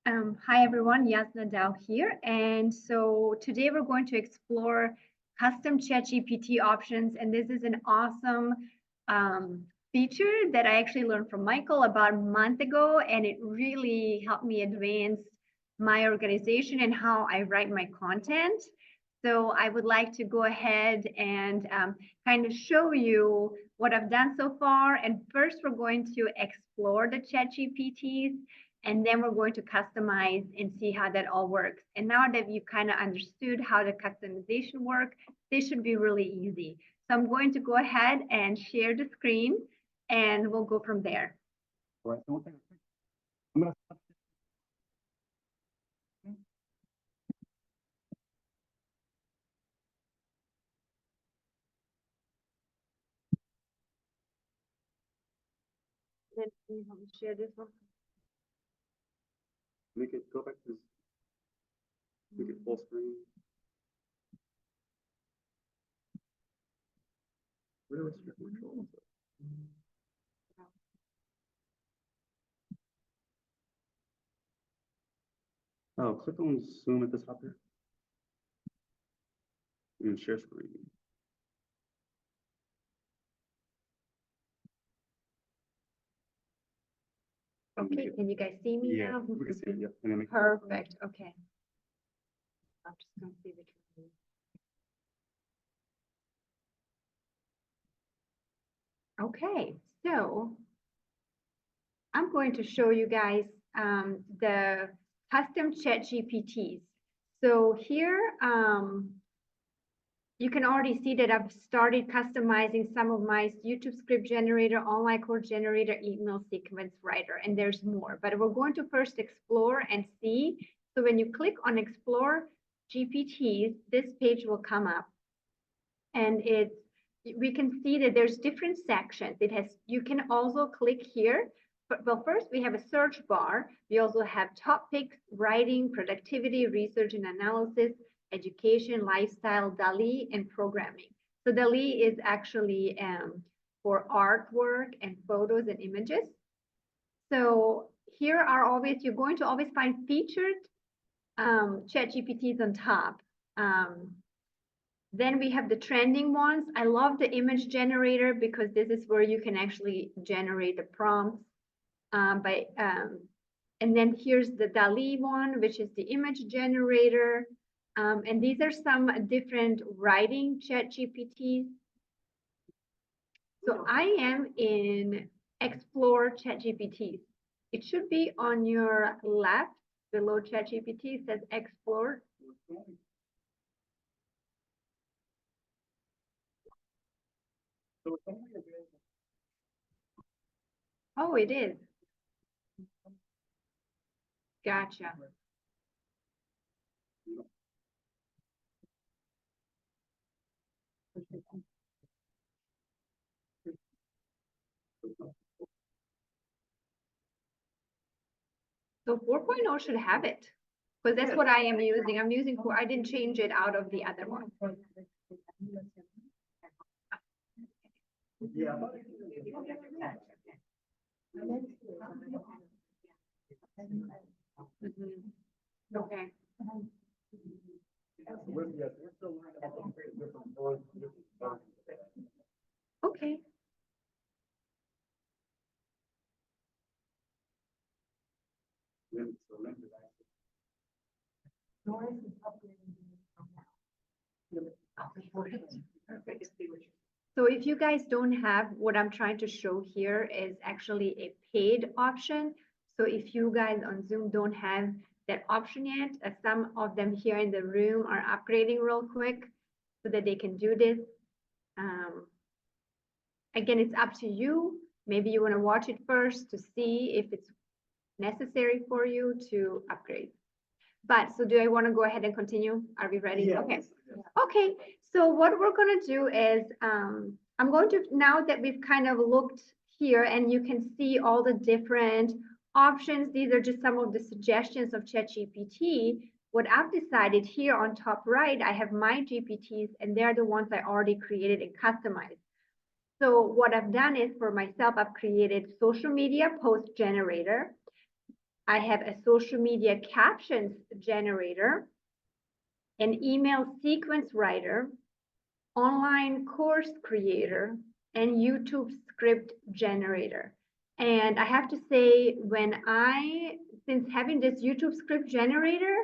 Speaker 2: yours.
Speaker 3: Hi everyone, Jasna Dao here. And so today we're going to explore custom ChatGPT options. And this is an awesome feature that I actually learned from Michael about a month ago. And it really helped me advance my organization and how I write my content. So I would like to go ahead and kind of show you what I've done so far. And first we're going to explore the ChatGPTs. And then we're going to customize and see how that all works. And now that you kind of understood how the customization works, this should be really easy. So I'm going to go ahead and share the screen and we'll go from there.
Speaker 2: All right, so I'm gonna
Speaker 3: Then you help me share this one.
Speaker 2: make it go back to this, make it full screen. Where is your control? Oh, click on Zoom at the top here. And share screen.
Speaker 3: Okay, can you guys see me
Speaker 2: Yeah,
Speaker 3: now?
Speaker 2: we can see it, yeah. And then make
Speaker 3: Perfect, okay. I'm just going to see the screen. Okay, so I'm going to show you guys the custom ChatGPTs. So here, you can already see that I've started customizing some of my YouTube script generator, online course generator, email sequence writer, and there's more. But we're going to first explore and see. So when you click on Explore GPTs, this page will come up. And we can see that there's different sections. You can also click here. But well, first we have a search bar. We also have topics, writing, productivity, research and analysis, education, lifestyle, DALL-E, and programming. So DALL-E is actually for artwork and photos and images. So here are always, you're going to always find featured ChatGPTs on top. Then we have the trending ones. I love the image generator because this is where you can actually generate the prompts. And then here's the DALL-E one, which is the image generator. And these are some different writing ChatGPTs. So I am in Explore ChatGPTs. It should be on your left below ChatGPT. It says Explore. Oh, it is. Gotcha. So 4.0 should have it, because that's what I am using. I'm using I didn't change it out of the other one.
Speaker 2: Yeah.
Speaker 3: Okay. Okay. So if you guys don't have, what I'm trying to show here is actually a paid option. So if you guys on Zoom don't have that option yet. Some of them here in the room are upgrading real quick so that they can do this. Again, it's up to you. Maybe you want to watch it first to see if it's necessary for you to upgrade. But so do I want to go ahead and continue? Are we ready?
Speaker 2: Yeah.
Speaker 3: Okay. Okay. So what we're going to do is I'm going to, now that we've kind of looked here and you can see all the different options, these are just some of the suggestions of ChatGPT. What I've decided here on top right, I have my GPTs and they're the ones I already created and customized. So what I've done is for myself, I've created social media post generator. I have a social media captions generator, an email sequence writer, online course creator, and YouTube script generator. And I have to say, since having this YouTube script generator,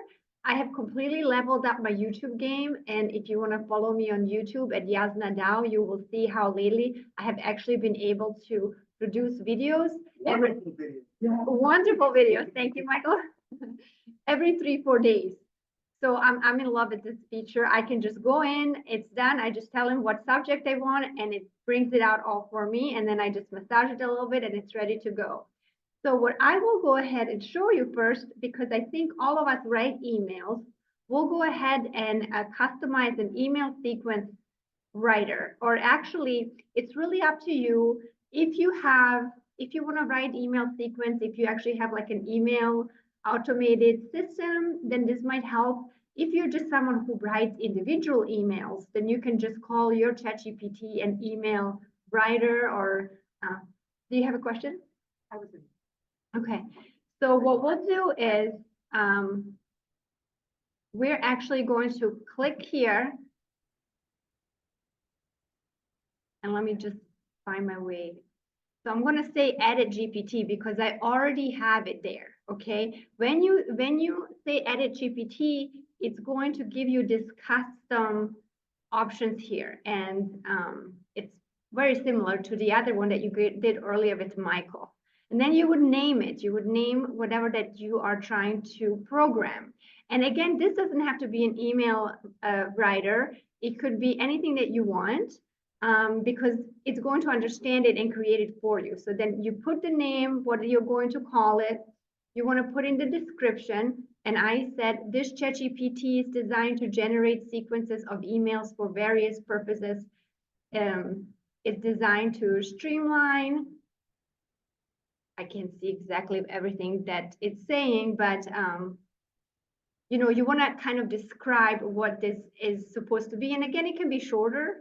Speaker 3: I have completely leveled up my YouTube game. And if you want to follow me on YouTube at Jasna Dao, you will see how lately I have actually been able to produce videos. Wonderful videos. Thank you, Michael. Every 3-4 days. So I'm in love with this feature. I can just go in, it's done. I just tell him what subject I want and it brings it out all for me. And then I just massage it a little bit and it's ready to go. So what I will go ahead and show you first, because I think all of us write emails, we'll go ahead and customize an email sequence writer. Or actually, it's really up to you. If you want to write email sequence, if you actually have like an email automated system, then this might help. If you're just someone who writes individual emails, then you can just call your ChatGPT an email writer. Or do you have a question? Okay, so what we'll do is we're actually going to click here. And let me just find my way. So I'm going to say edit GPT because I already have it there. Okay, when you say edit GPT, it's going to give you this custom options here, and it's very similar to the other one that you did earlier with Michael. And then you would name it. You would name whatever that you are trying to program. And again, this doesn't have to be an email writer. It could be anything that you want. Because it's going to understand it and create it for you. So then you put the name, what you're going to call it. You want to put in the description. And I said, this ChatGPT is designed to generate sequences of emails for various purposes. It's designed to streamline. I can't see exactly everything that it's saying, but you know, you want to kind of describe what this is supposed to be. And again, it can be shorter.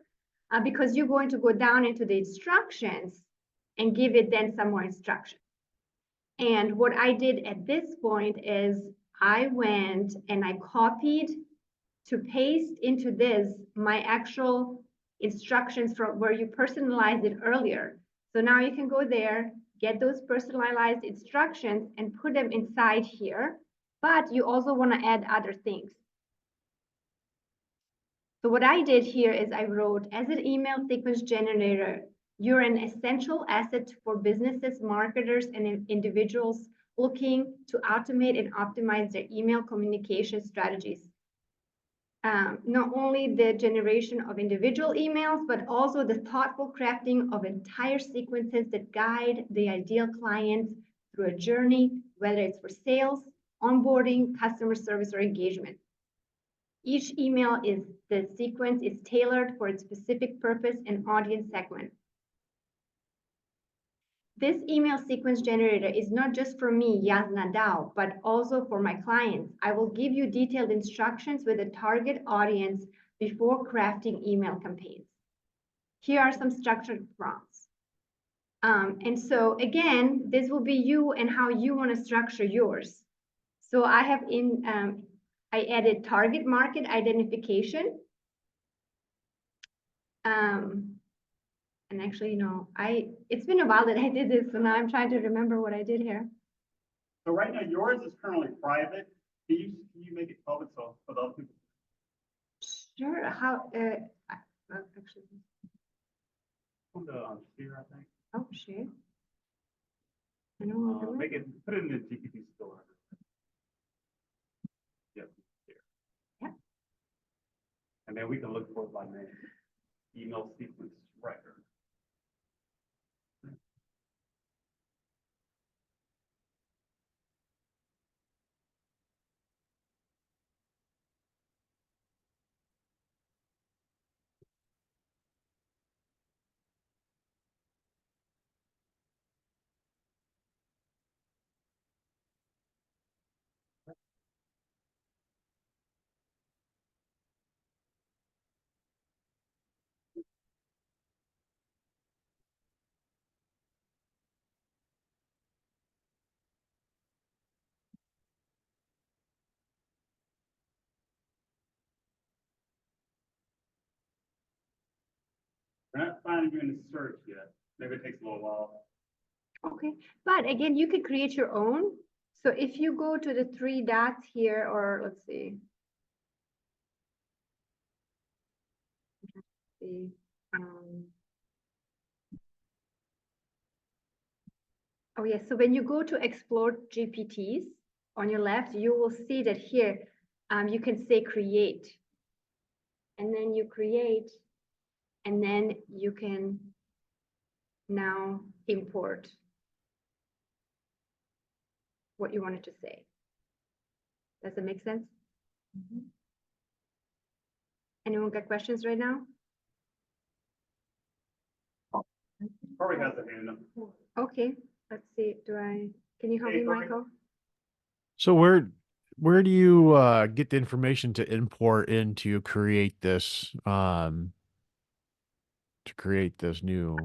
Speaker 3: Because you're going to go down into the instructions and give it then some more instruction. And what I did at this point is I went and I copied to paste into this my actual instructions from where you personalized it earlier. So now you can go there, get those personalized instructions and put them inside here. But you also want to add other things. So what I did here is I wrote, as an email sequence generator, you're an essential asset for businesses, marketers, and individuals looking to automate and optimize their email communication strategies. Not only the generation of individual emails, but also the thoughtful crafting of entire sequences that guide the ideal clients through a journey, whether it's for sales, onboarding, customer service, or engagement. Each email the sequence is tailored for its specific purpose and audience segment. This email sequence generator is not just for me, Jasna Dao, but also for my clients. I will give you detailed instructions with a target audience before crafting email campaigns. Here are some structured prompts. And so again, this will be you and how you want to structure yours. So I have I added target market identification. And actually, you know, it's been a while that I did this, so now I'm trying to remember what I did here.
Speaker 2: So right now, yours is currently private. Can you make it public so for the other people?
Speaker 3: Sure. How? Actually.
Speaker 2: On the share, I think.
Speaker 3: Oh, share. I know.
Speaker 2: Put it in the GPT store. then we can look for my name, email sequence record. We're not finding you in the search yet. Maybe it takes a little while.
Speaker 3: Okay, but again, you could create your own. So if you go to the three dots here, or let's see. See, oh yes, so when you go to explore GPTs on your left, you will see that here you can say create. And then you create, and then you can now import what you wanted to say. Does it make sense? Anyone got questions right now?
Speaker 2: Corey has a hand up.
Speaker 3: Okay, let's see. Can you help
Speaker 2: Hey,
Speaker 3: me,
Speaker 2: Corey.
Speaker 3: Michael?
Speaker 7: So where do you get the information to import in to create this new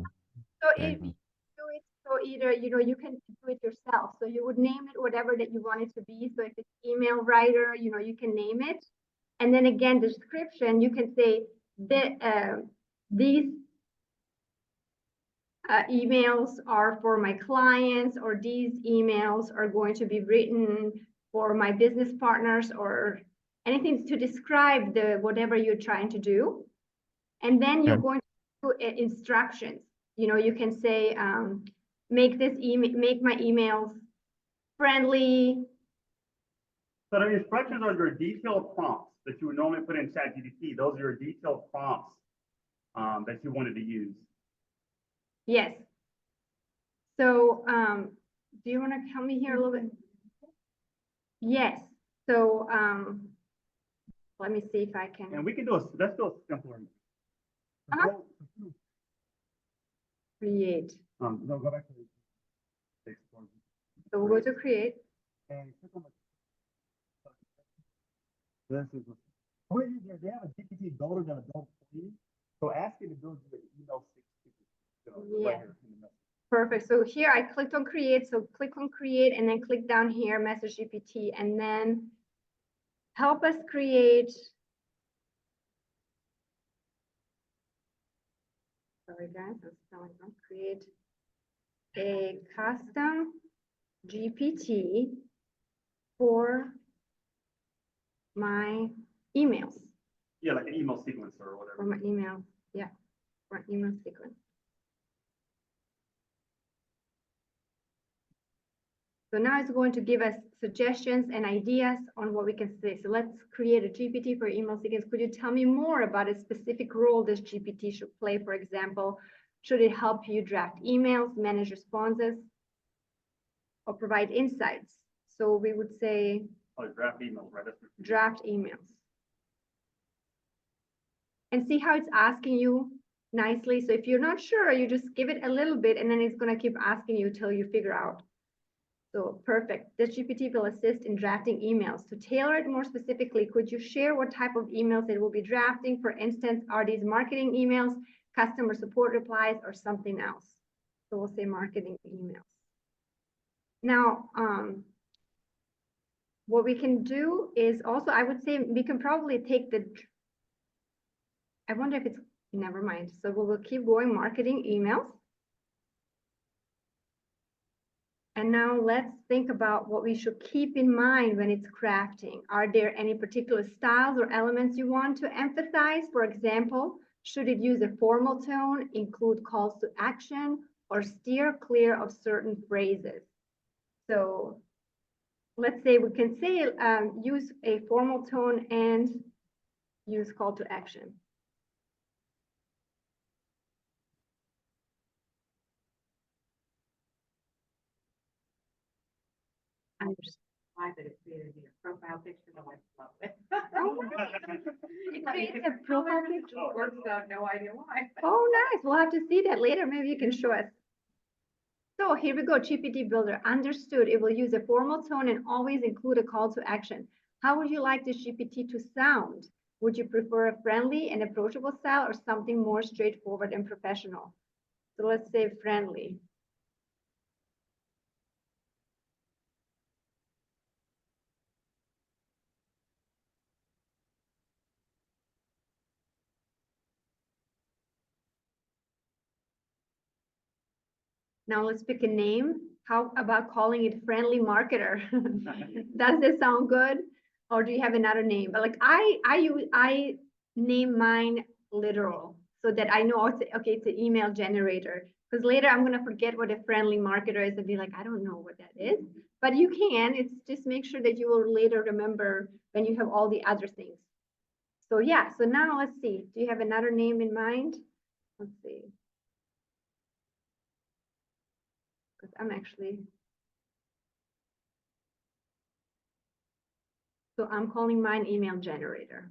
Speaker 3: So if
Speaker 7: thing?
Speaker 3: you do it, so either, you can do it yourself. So you would name it whatever that you want it to be. So if it's email writer, you can name it. And then again, the description, you can say these emails are for my clients, or these emails are going to be written for my business partners, or anything to describe whatever you're trying to do. And then you're
Speaker 7: Okay.
Speaker 3: going to do instructions. You can say, make my emails friendly.
Speaker 2: So the instructions are your detailed prompts that you would normally put in ChatGPT. Those are your detailed prompts that you wanted to use.
Speaker 3: Yes. So do you want to help me here a little bit? Yes. So let me see if I can.
Speaker 2: And we can let's do a simpler.
Speaker 3: Uh-huh. Create.
Speaker 2: No, go back to the explore.
Speaker 3: So we'll go to create.
Speaker 2: And click on this is they have a GPT builder that built for you. So ask it to build you an email sequence.
Speaker 3: Yeah. Perfect. So here I clicked on create. So click on create and then click down here, message GPT, and then help us create. Sorry guys, I'm spelling wrong. Create a custom GPT for my emails.
Speaker 2: Yeah, like an email sequencer or whatever.
Speaker 3: For my email, yeah, for email sequence. So now it's going to give us suggestions and ideas on what we can say. So let's create a GPT for email sequence. Could you tell me more about a specific role this GPT should play? For example, should it help you draft emails, manage responses, or provide insights? So we would say
Speaker 2: Draft emails, right?
Speaker 3: Draft emails. And see how it's asking you nicely. So if you're not sure, you just give it a little bit and then it's going to keep asking you till you figure out. So perfect. This GPT will assist in drafting emails. To tailor it more specifically, could you share what type of emails it will be drafting? For instance, are these marketing emails, customer support replies, or something else? So we'll say marketing emails. Now, what we can do is also, I would say we can probably take I wonder if it's, never mind. So we will keep going, marketing emails. And now let's think about what we should keep in mind when it's crafting. Are there any particular styles or elements you want to emphasize? For example, should it use a formal tone, include calls to action, or steer clear of certain phrases? So let's say we can say use a formal tone and use call to action.
Speaker 4: I understand why, but it created a profile picture that I love it.
Speaker 3: It creates a profile picture.
Speaker 4: Works out, no idea why.
Speaker 3: Oh, nice. We'll have to see that later. Maybe you can show us. So here we go. GPT Builder. Understood. It will use a formal tone and always include a call to action. How would you like this GPT to sound? Would you prefer a friendly and approachable style or something more straightforward and professional? So let's say friendly. Now let's pick a name. How about calling it friendly marketer? Does this sound good? Or do you have another name? But like I name mine literal so that I know it's okay, it's an email generator. Because later I'm gonna forget what a friendly marketer is and be like, I don't know what that is. But you can, it's just make sure that you will later remember when you have all the other things. So yeah, so now let's see. Do you have another name in mind? Let's see. Because I'm actually, so I'm calling mine email generator.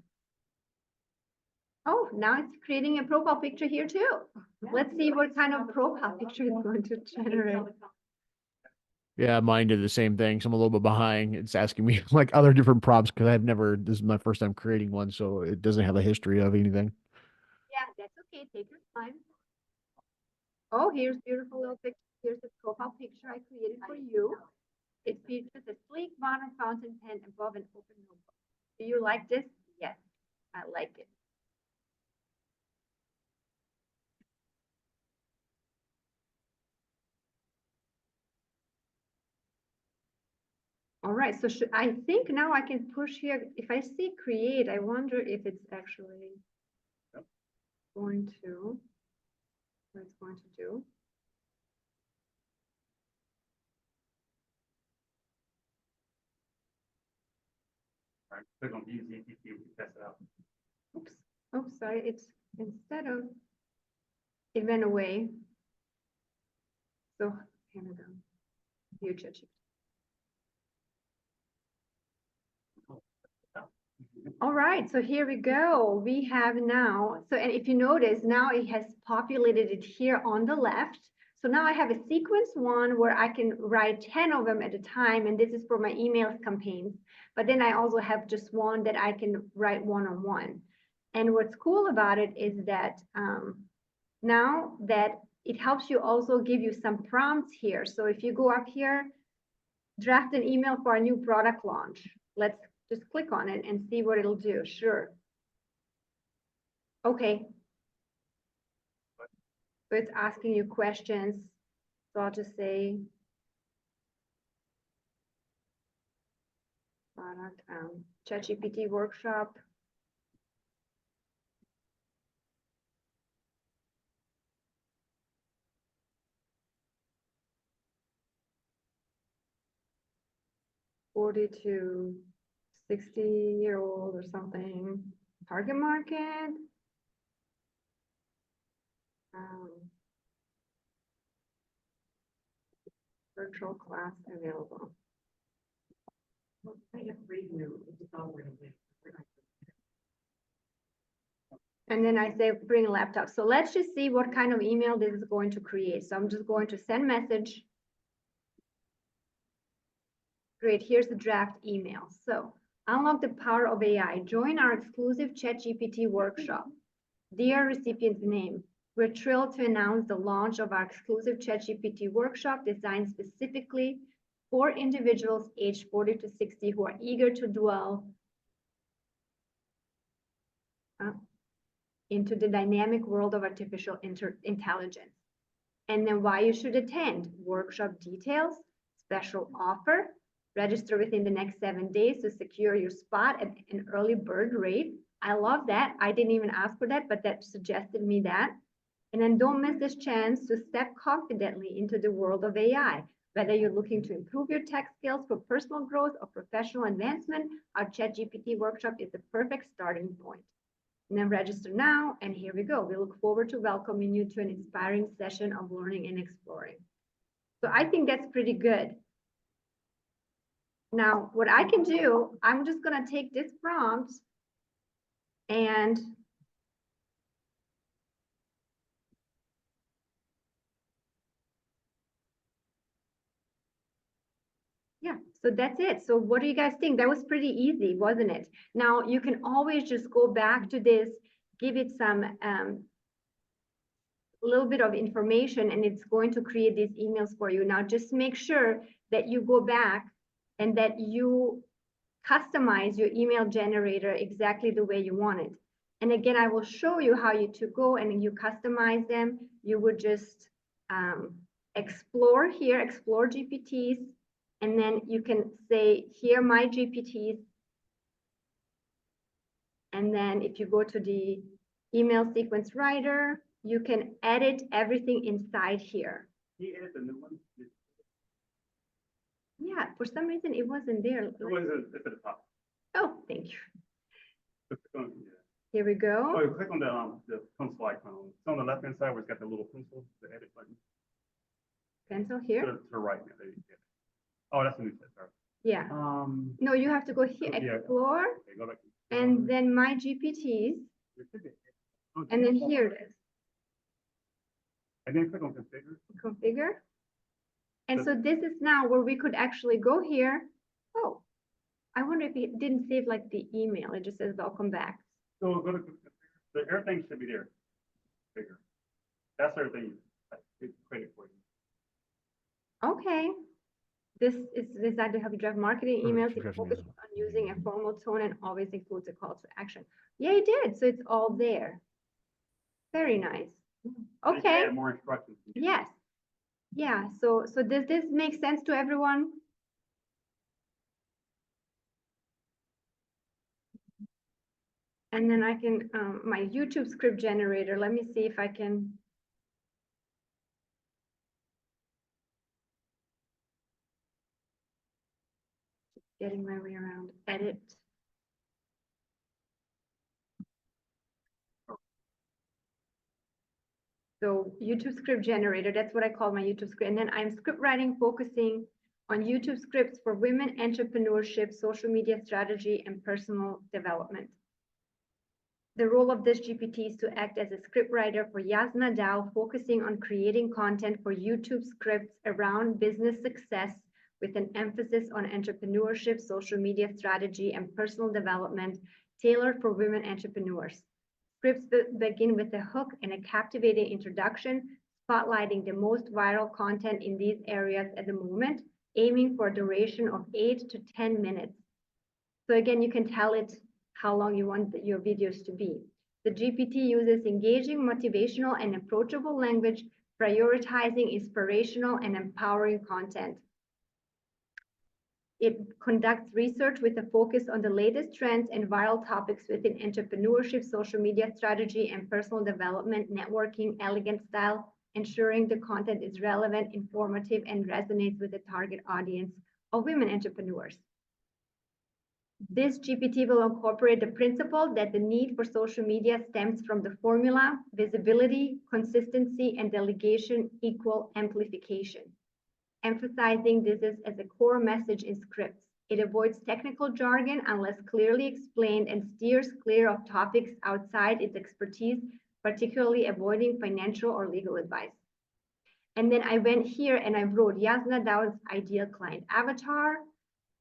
Speaker 3: Oh, now it's creating a profile picture here too. Let's see what kind of profile picture it's going to generate.
Speaker 7: Yeah, mine did the same thing. So I'm a little bit behind. It's asking me like other different prompts because this is my first time creating one, so it doesn't have a history of anything.
Speaker 3: Yeah, that's okay. Take your time. Oh, here's beautiful little picture. Here's the profile picture I created for you. It features a sleek modern fountain pen above an open notebook. Do you like this? Yes, I like it. All right, so I think now I can push here. If I see create, I wonder if it's actually going to, what it's going to do.
Speaker 2: All right, click on view GPT, we test it out.
Speaker 3: Oops. Oh, sorry. It's instead of, it went away. So here we go. View ChatGPT. All right, so here we go. We have now, so and if you notice, now it has populated it here on the left. So now I have a sequence one where I can write 10 of them at a time, and this is for my emails campaigns. But then I also have just one that I can write one-on-one. And what's cool about it is that now that it helps you also give you some prompts here. So if you go up here, draft an email for a new product launch. Let's just click on it and see what it'll do. Sure. Okay. So it's asking you questions. So I'll just say product ChatGPT workshop. $40 to 60-year-old or something. Target market. Virtual class available. And then I say bring a laptop. So let's just see what kind of email this is going to create. So I'm just going to send message. Great, here's the draft email. So unlock the power of AI. Join our exclusive ChatGPT workshop. Dear recipient's name, we're thrilled to announce the launch of our exclusive ChatGPT workshop designed specifically for individuals aged 40 to 60 who are eager to dwell into the dynamic world of artificial intelligence. And then why you should attend. Workshop details, special offer, register within the next 7 days to secure your spot at an early bird rate. I love that. I didn't even ask for that, but that suggested me that. And then don't miss this chance to step confidently into the world of AI. Whether you're looking to improve your tech skills for personal growth or professional advancement, our ChatGPT workshop is the perfect starting point. And then register now, and here we go. We look forward to welcoming you to an inspiring session of learning and exploring. So I think that's pretty good. Now, what I can do, I'm just gonna take this prompt and yeah, so that's it. So what do you guys think? That was pretty easy, wasn't it? Now, you can always just go back to this, give it some little bit of information, and it's going to create these emails for you. Now, just make sure that you go back and that you customize your email generator exactly the way you want it. And again, I will show you how you to go and you customize them. You would just explore here, explore GPTs, and then you can say, here are my GPTs. And then if you go to the email sequence writer, you can edit everything inside here.
Speaker 2: He added the new one.
Speaker 3: Yeah, for some reason it wasn't there.
Speaker 2: It was at the top.
Speaker 3: Oh, thank you.
Speaker 2: Click on, yeah.
Speaker 3: Here we
Speaker 2: Oh,
Speaker 3: go.
Speaker 2: you click on the pencil icon. It's on the left hand side where it's got the little pencil, the edit button.
Speaker 3: Pencil
Speaker 2: To
Speaker 3: here.
Speaker 2: to the right. Yeah, there you go. Oh, that's a new set. Sorry.
Speaker 3: Yeah. No, you have to go here,
Speaker 2: Yeah.
Speaker 3: explore,
Speaker 2: Okay, go back.
Speaker 3: and then my GPTs,
Speaker 2: Oh,
Speaker 3: and then here it is,
Speaker 2: And then click on configure.
Speaker 3: configure. And so this is now where we could actually go here. Oh, I wonder if it didn't save like the email. It just says welcome back.
Speaker 2: So go to configure. So everything should be there. Configure. That's everything. It's created for you.
Speaker 3: Okay. This is designed to help you drive marketing emails. It
Speaker 7: Perfect.
Speaker 3: focuses on using a formal tone and always includes a call to action. Yeah, it did. So it's all there. Very nice.
Speaker 2: You can
Speaker 3: Okay.
Speaker 2: add more instructions.
Speaker 3: Yes. Yeah. So does this make sense to everyone? And then I can, my YouTube script generator, let me see if I can. Getting my way around, edit. So YouTube script generator, that's what I call my YouTube script. And then I'm script writing, focusing on YouTube scripts for women, entrepreneurship, social media strategy, and personal development. The role of this GPT is to act as a script writer for Jasna Dao, focusing on creating content for YouTube scripts around business success with an emphasis on entrepreneurship, social media strategy, and personal development tailored for women entrepreneurs. Scripts begin with a hook and a captivating introduction, spotlighting the most viral content in these areas at the moment, aiming for a duration of 8 to 10 minutes. So again, you can tell it how long you want your videos to be. The GPT uses engaging, motivational, and approachable language, prioritizing inspirational and empowering content. It conducts research with a focus on the latest trends and viral topics within entrepreneurship, social media strategy, and personal development, networking, elegant style, ensuring the content is relevant, informative, and resonates with the target audience of women entrepreneurs. This GPT will incorporate the principle that the need for social media stems from the formula, visibility, consistency, and delegation equal amplification. Emphasizing this as a core message in scripts. It avoids technical jargon unless clearly explained and steers clear of topics outside its expertise, particularly avoiding financial or legal advice. And then I went here and I wrote Jasna Dao's ideal client avatar,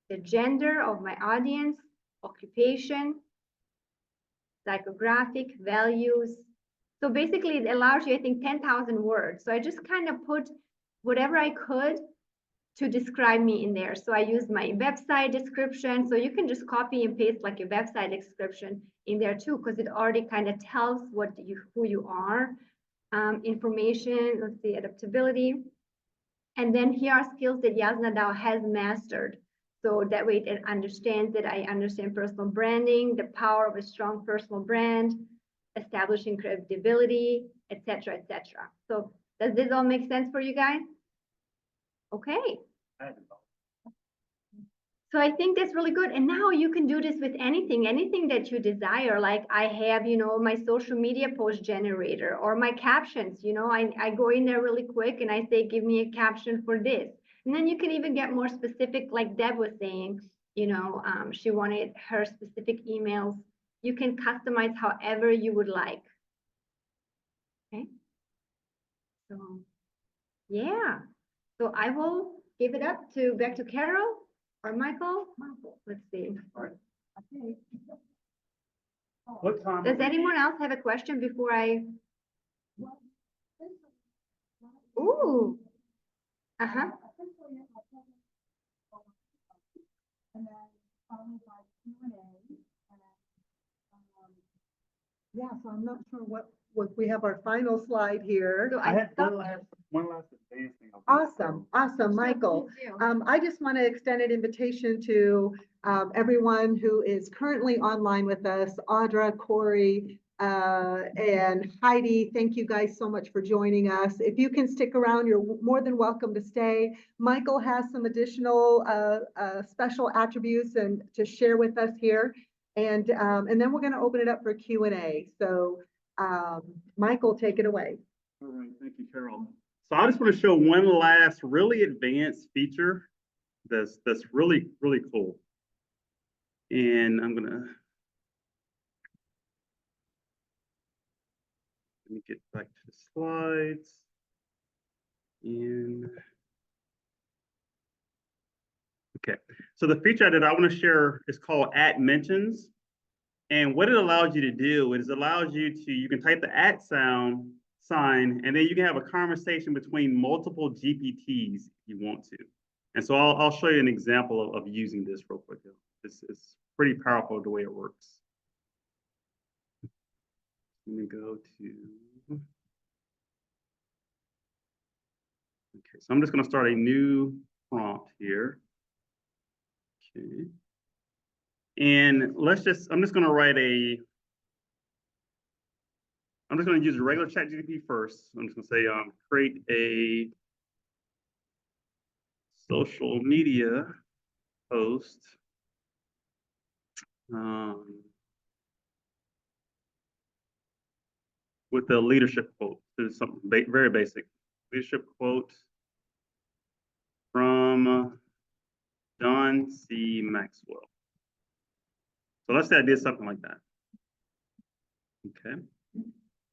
Speaker 3: the gender of my audience, occupation, psychographic, values. So basically it allows you, I think, 10,000 words. So I just kind of put whatever I could to describe me in there. So I used my website description. So you can just copy and paste like your website description in there too, because it already kind of tells who you are. Information, let's see, adaptability. And then here are skills that Jasna Dao has mastered. So that way it understands that I understand personal branding, the power of a strong personal brand, establishing credibility, etc., etc. So does this all make sense for you guys? Okay. So I think that's really good. And now you can do this with anything that you desire. Like I have, my social media post generator or my captions, I go in there really quick and I say, give me a caption for this. And then you can even get more specific, like Deb was saying, she wanted her specific emails. You can customize however you would like. Okay. So, yeah. So I will give it up back to Carol. Or Michael? Let's see. Okay.
Speaker 2: What time?
Speaker 3: Does anyone else have a question before I? Ooh. Uh-huh.
Speaker 1: Yeah, so I'm not sure what we have our final slide here.
Speaker 3: So
Speaker 2: I had
Speaker 3: thought-
Speaker 2: one last advance thing.
Speaker 1: Awesome, Michael.
Speaker 3: Sure, please do.
Speaker 1: I just want to extend an invitation to everyone who is currently online with us, Audra, Corey, and Heidi. Thank you guys so much for joining us. If you can stick around, you're more than welcome to stay. Michael has some additional special attributes and to share with us here. And then we're going to open it up for Q&A. So Michael, take it away.
Speaker 2: All right, thank you, Carol. So I just want to show one last really advanced feature that's really, really cool. And I'm gonna let me get back to the slides. And okay, so the feature that I want to share is called @mentions. And what it allows you to do is it allows you can type the sign, and then you can have a conversation between multiple GPTs if you want to. And so I'll show you an example of using this real quick. It's pretty powerful the way it works. Let me go to, okay, so I'm just going to start a new prompt here. Okay. And I'm just going to write I'm just going to use a regular ChatGPT first. I'm just going to say, create a social media post. With the leadership quote. This is something very basic. Leadership quote from John C. Maxwell. So let's say I did something like that. Okay.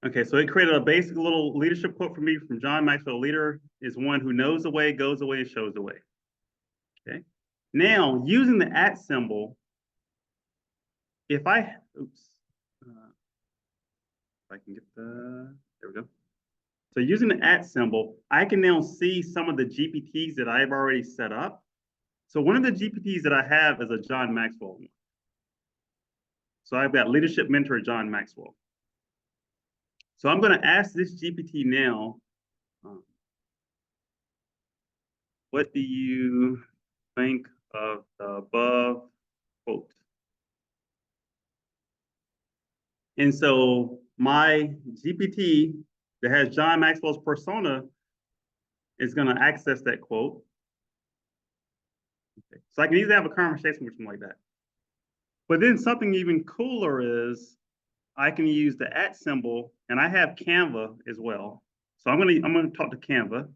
Speaker 2: Okay, so it created a basic little leadership quote for me from John Maxwell. Leader is one who knows the way, goes the way, and shows the way. Okay. Now, using the @ symbol, if I, oops, if I can get there we go. So using the @ symbol, I can now see some of the GPTs that I've already set up. So one of the GPTs that I have is a John Maxwell one. So I've got leadership mentor John Maxwell. So I'm going to ask this GPT now, what do you think of the above quote? And so my GPT that has John Maxwell's persona is going to access that quote. Okay. So I can easily have a conversation with him like that. But then something even cooler is I can use the @ symbol, and I have Canva as well. So I'm gonna talk to Canva,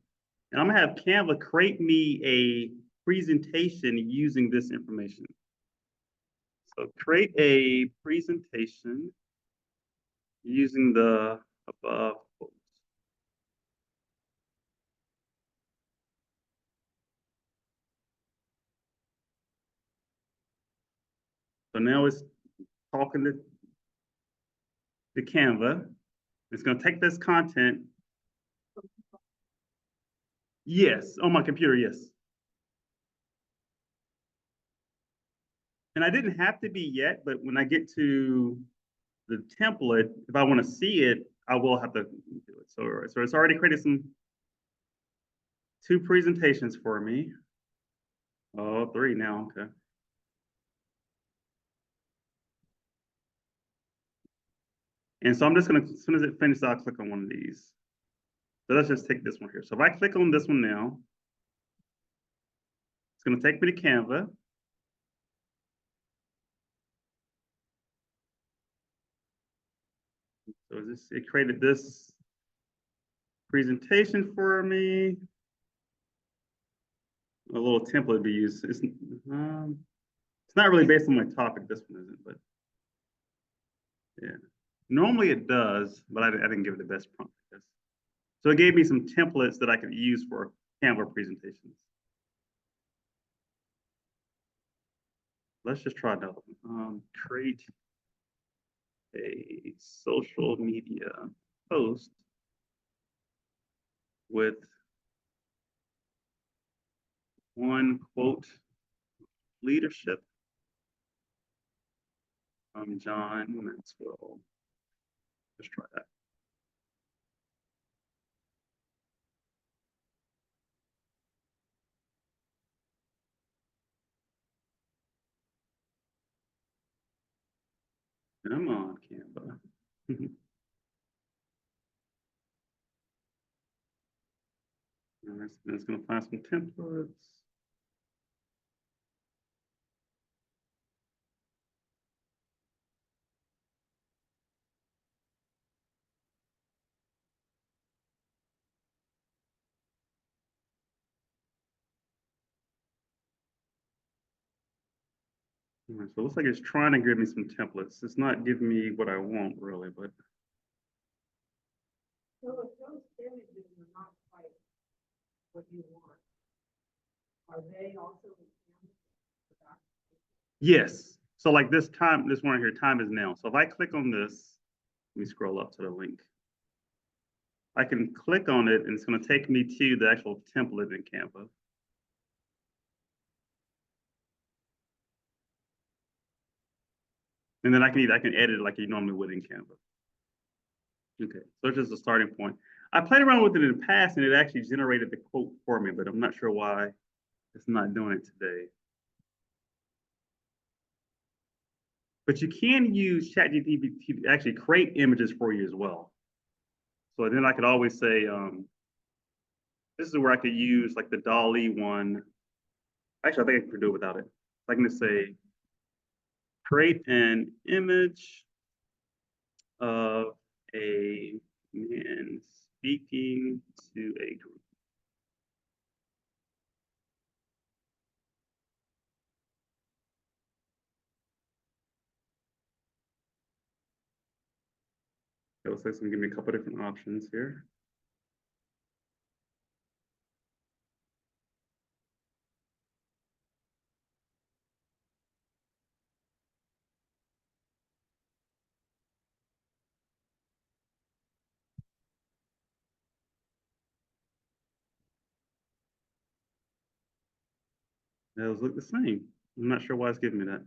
Speaker 2: and I'm gonna have Canva create me a presentation using this information. So create a presentation using the above quotes. So now it's talking to Canva. It's going to take this content. Yes, on my computer, yes. And I didn't have to be yet, but when I get to the template, if I want to see it, I will have to do it. So it's already created two presentations for me. Oh, 3 now, okay. And so I'm just gonna, as soon as it finishes, I'll click on one of these. So let's just take this one here. So if I click on this one now, it's gonna take me to Canva. So it created this presentation for me. A little template to be used. It's not really based on my topic. This one isn't, but yeah. Normally it does, but I didn't give it the best prompt. So it gave me some templates that I could use for Canva presentations. Let's just try another one. Create a social media post with one quote leadership from John Maxwell. Let's try that. Come on, Canva. All right, so it's going to find some templates. All right, so it looks like it's trying to give me some templates. It's not giving me what I want really, but.
Speaker 5: So if those images are not quite what you want, are they also?
Speaker 2: Yes. So like this one here, time is now. So if I click on this, let me scroll up to the link. I can click on it and it's going to take me to the actual template in Canva. And then I can edit it like you normally would in Canva. Okay, so it's just a starting point. I played around with it in the past and it actually generated the quote for me, but I'm not sure why it's not doing it today. But you can use ChatGPT to actually create images for you as well. So then I could always say, this is where I could use like the DALL-E one. Actually, I think I can do it without it. I can just say, create an image of a man speaking to a group. It looks like it's going to give me a couple different options here. Those look the same. I'm not sure why it's giving me that.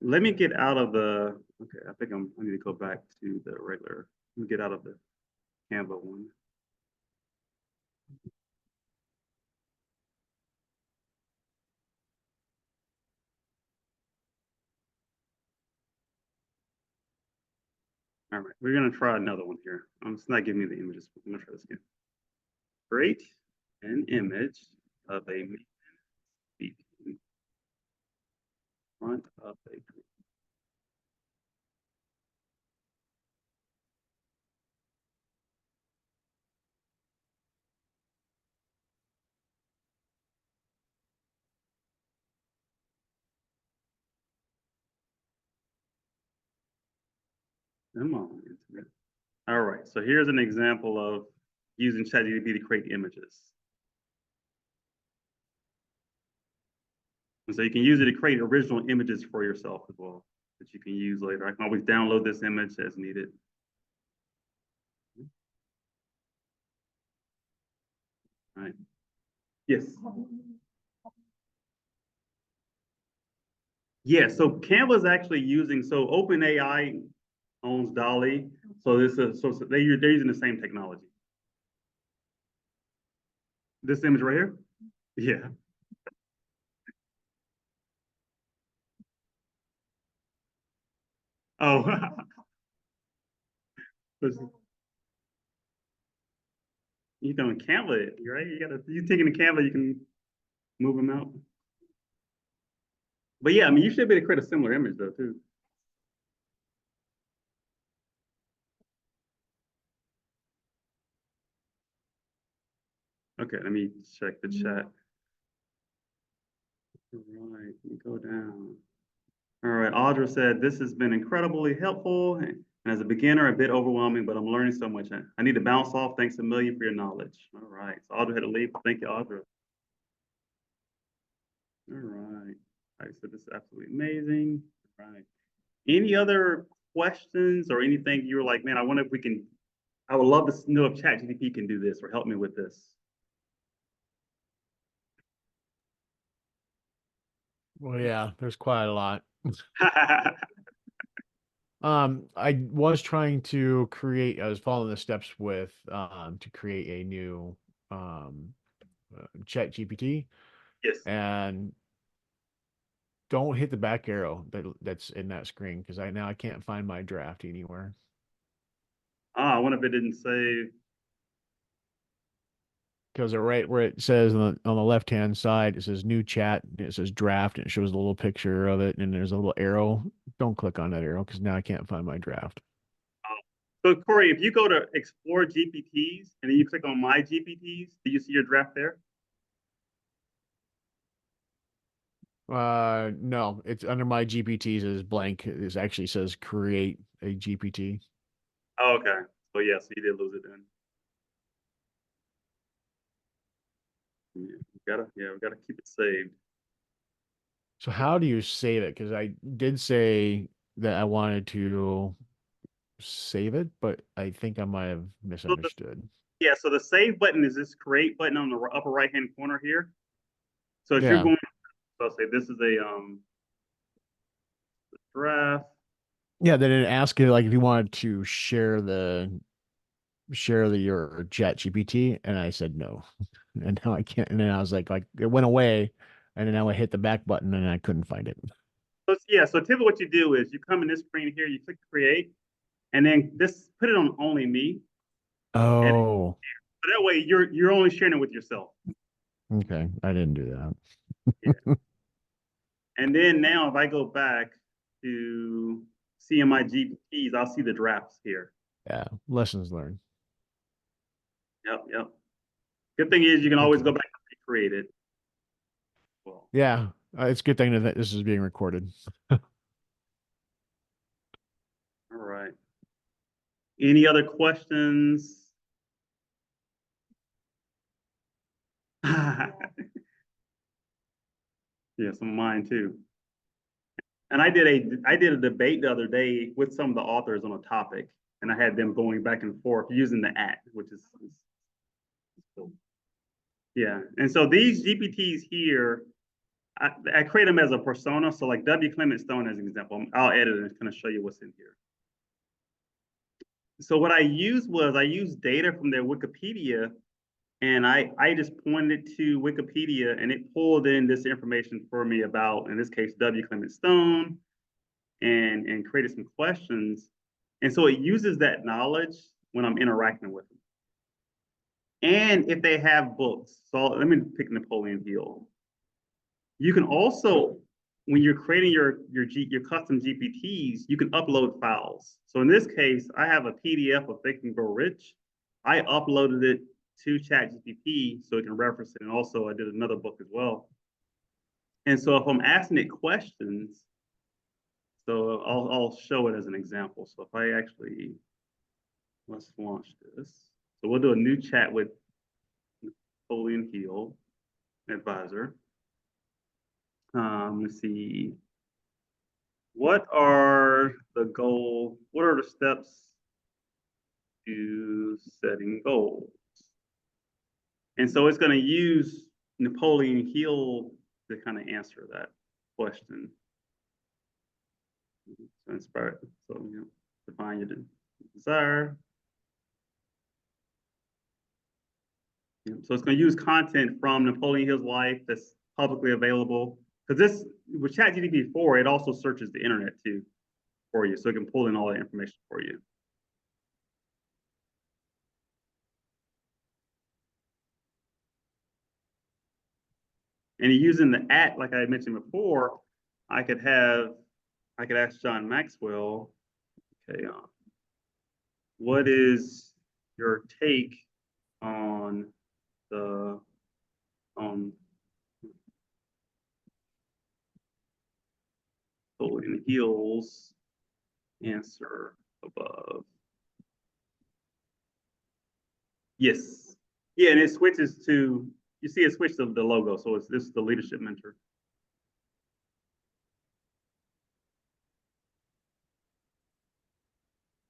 Speaker 2: Let me get out of the, okay, I think I need to go back to the regular, let me get out of the Canva one. All right, we're gonna try another one here. It's not giving me the images. I'm gonna try this again. Create an image of a man speaking in front of a group. Come on, internet. All right, so here's an example of using ChatGPT to create images. And so you can use it to create original images for yourself as well, that you can use later. I can always download this image as needed. All right. Yes. Yeah, so Canva is actually using, so OpenAI owns DALL-E. So they're using the same technology. This image right here? Yeah. Oh. You doing Canva, right? You taking the Canva, you can move them out. But yeah, I mean, you should be able to create a similar image though, too. Okay, let me check the chat. All right, let me go down. All right, Audra said, this has been incredibly helpful. And as a beginner, a bit overwhelming, but I'm learning so much. I need to bounce off. Thanks a million for your knowledge. All right, so Audra had to leave. Thank you, Audra. All right. All right, so this is absolutely amazing. All right. Any other questions or anything you were like, man, I wonder if we can, I would love to know if ChatGPT can do this or help me with this.
Speaker 7: Well, yeah, there's quite a lot. I was trying to create, I was following the steps with to create a new chat GPT,
Speaker 2: Yes.
Speaker 7: and don't hit the back arrow that's in that screen, because I can't find my draft anywhere.
Speaker 2: I wonder if it didn't save.
Speaker 7: Because right where it says on the left hand side, it says new chat, and it says draft, and it shows a little picture of it, and there's a little arrow. Don't click on that arrow, because now I can't find my draft.
Speaker 2: So Corey, if you go to explore GPTs and then you click on my GPTs, do you see your draft there?
Speaker 7: No, it's under my GPTs is blank. It actually says create a GPT.
Speaker 2: Oh, okay. So yes, you did lose it then. Yeah, we gotta keep it saved.
Speaker 7: So how do you save it? Because I did say that I wanted to save it, but I think I might have misunderstood.
Speaker 2: Yeah, so the save button is this create button on the upper right hand corner here. So if you're
Speaker 7: Yeah.
Speaker 2: going, so I'll say this is a draft.
Speaker 7: Yeah, then it asked you like if you wanted to share your chat GPT, and I said no. And now I can't, and then I was like it went away, and then now I hit the back button and I couldn't find it.
Speaker 2: So yeah, so typically what you do is you come in this screen here, you click create, and then this put it on only me.
Speaker 7: Oh,
Speaker 2: So that way you're only sharing it with yourself.
Speaker 7: okay. I didn't do that.
Speaker 2: Yeah. And then now if I go back to seeing my GPTs, I'll see the drafts here.
Speaker 7: Yeah, lessons learned.
Speaker 2: Yep. Good thing is you can always go back and recreate it. Well,
Speaker 7: Yeah, it's a good thing that this is being recorded.
Speaker 2: all right. Any other questions? Yeah, some of mine too. And I did a debate the other day with some of the authors on a topic, and I had them going back and forth using the which is cool. Yeah. And so these GPTs here, I create them as a persona. So like W. Clement Stone as an example, I'll edit it and kind of show you what's in here. So what I used data from their Wikipedia, and I just pointed to Wikipedia and it pulled in this information for me about, in this case, W. Clement Stone, and created some questions. And so it uses that knowledge when I'm interacting with them. And if they have books, so let me pick Napoleon Hill. You can also, when you're creating your custom GPTs, you can upload files. So in this case, I have a PDF of Think and Grow Rich. I uploaded it to ChatGPT so it can reference it. And also I did another book as well. And so if I'm asking it questions, so I'll show it as an example. So if I actually, let's launch this. So we'll do a new chat with Napoleon Hill, advisor. Let's see. What are the steps to setting goals? And so it's going to use Napoleon Hill to kind of answer that question. So inspire, so define your desire. So it's going to use content from Napoleon Hill's life that's publicly available. Because this, with ChatGPT 4, it also searches the internet too for you. So it can pull in all that information for you. And using the like I mentioned before, I could ask John Maxwell, okay, what is your take on the in heels answer above. Yes. Yeah, and it switches to, you see it switched to the logo. So this is the leadership mentor.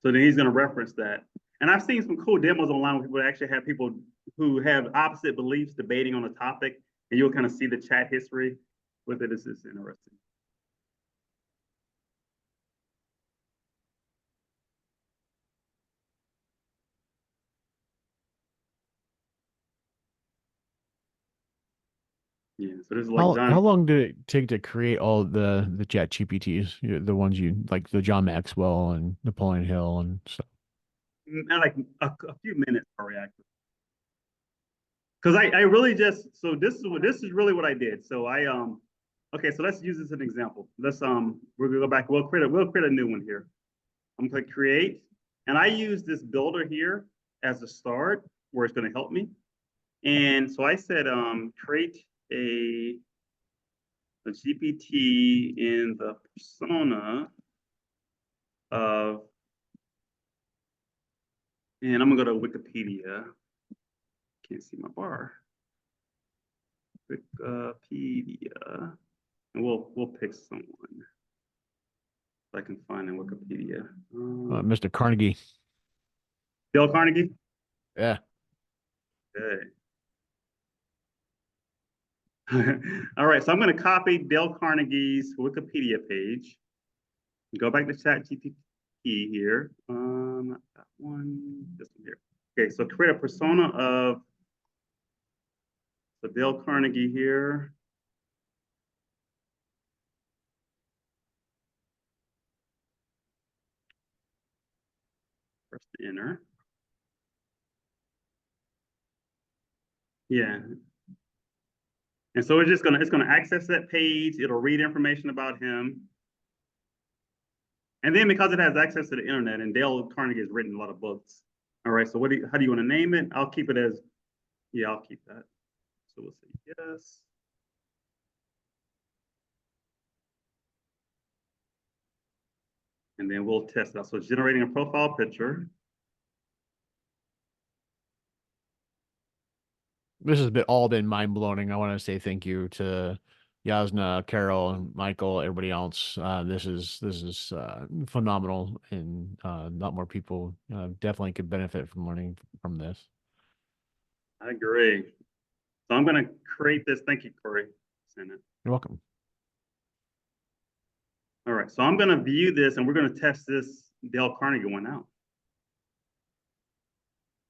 Speaker 2: So then he's going to reference that. And I've seen some cool demos online where people actually have people who have opposite beliefs debating on a topic, and you'll kind of see the chat history with it. This is interesting. Yeah, so this is like
Speaker 7: How long did it take to create all the chat GPTs? The ones you like, the John Maxwell and Napoleon Hill and stuff.
Speaker 2: Like a few minutes per reactor. Because I really just, so this is really what I did. So okay, so let's use this as an example. Let's we're gonna go back. We'll create a new one here. I'm gonna click create, and I use this builder here as a start where it's gonna help me. And so I said create a GPT in the persona of, and I'm gonna go to Wikipedia. Can't see my bar. Wikipedia, and we'll pick someone I can find in Wikipedia.
Speaker 7: Mr. Carnegie.
Speaker 2: Dale Carnegie.
Speaker 7: Yeah.
Speaker 2: Okay. All right, so I'm going to copy Dale Carnegie's Wikipedia page. Go back to ChatGPT here. Not that one. This one here. Okay, so create a persona of Dale Carnegie here. Press enter. Yeah. And so it's gonna access that page. It'll read information about him. And then because it has access to the internet, and Dale Carnegie has written a lot of books. All right, so how do you want to name it? I'll keep it as, yeah, I'll keep that. So we'll say yes. And then we'll test that. So it's generating a profile picture.
Speaker 7: This has all been mind blowing. I want to say thank you to Jasna, Carol, and Michael, everybody else. This is phenomenal, and a lot more people definitely could benefit from learning from this.
Speaker 2: I agree. So I'm going to create this. Thank you, Corey. Send it.
Speaker 7: You're welcome.
Speaker 2: All right, so I'm going to view this, and we're going to test this Dale Carnegie one out.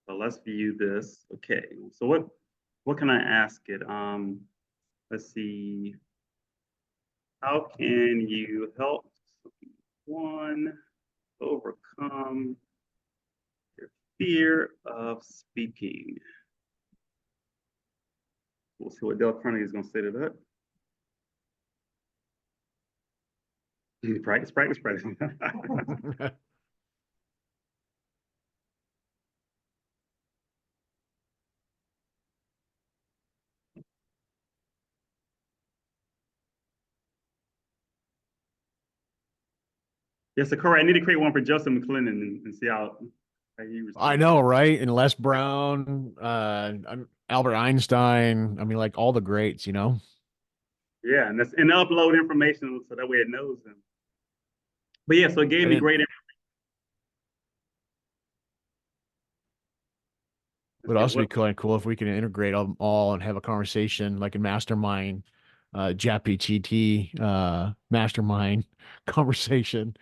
Speaker 2: So let's view this. Okay, so what can I ask it? Let's see. How can you help someone overcome your fear of speaking? We'll see what Dale Carnegie is going to say to that. Practice, practice, practice. Yes, so Corey, I need to create one for Joseph McClellan and see how he responds.
Speaker 7: I know, right? And Les Brown, Albert Einstein. I mean, like all the greats, you know.
Speaker 2: Yeah, and upload information so that way it knows them. But yeah, so it gave me great information.
Speaker 7: It would also be kind of cool if we can integrate them all and have a conversation like a mastermind, GPT, mastermind conversation.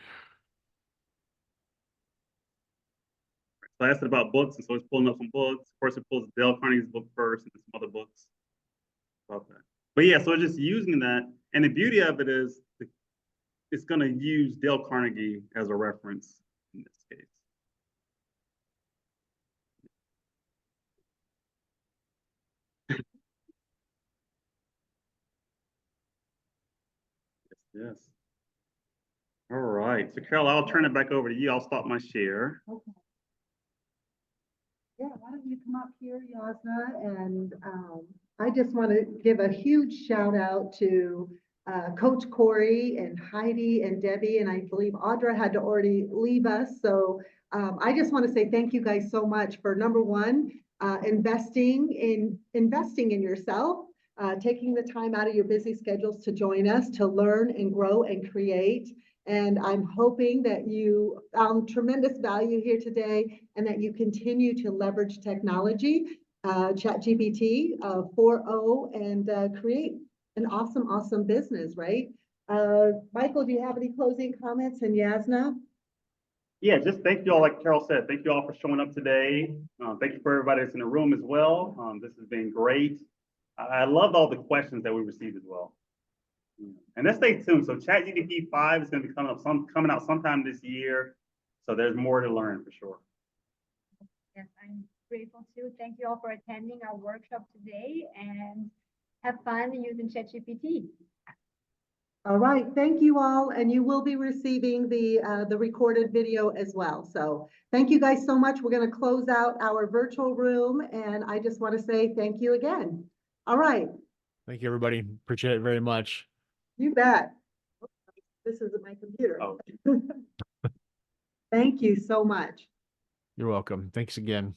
Speaker 2: So I asked it about books, and so it's pulling up some books. Of course, it pulls Dale Carnegie's book first and some other books about that. But yeah, so just using that, and the beauty of it is it's going to use Dale Carnegie as a reference in this case. Yes. All right. So Carol, I'll turn it back over to you. I'll stop my share.
Speaker 1: Okay. Yeah, why don't you come up here, Jasna, and I just want to give a huge shout out to Coach Corey and Heidi and Debbie, and I believe Audra had to already leave us. So I just want to say thank you guys so much for number one, investing in yourself, taking the time out of your busy schedules to join us, to learn and grow and create. And I'm hoping that you found tremendous value here today and that you continue to leverage technology, ChatGPT 4.0, and create an awesome business, right? Michael, do you have any closing comments? And Jasna?
Speaker 2: Yeah, just thank you all, like Carol said, thank you all for showing up today. Thank you for everybody that's in the room as well. This has been great. I loved all the questions that we received as well. And let's stay tuned. So ChatGPT 5 is going to be coming out sometime this year. So there's more to learn for sure.
Speaker 3: Yes, I'm grateful too. Thank you all for attending our workshop today and have fun using ChatGPT.
Speaker 1: All right, thank you all, and you will be receiving the recorded video as well. So thank you guys so much. We're going to close out our virtual room, and I just want to say thank you again. All right.
Speaker 7: Thank you, everybody. Appreciate it very much.
Speaker 1: You bet. This isn't my computer.
Speaker 2: Oh.
Speaker 1: Thank you so much.
Speaker 7: You're welcome. Thanks again.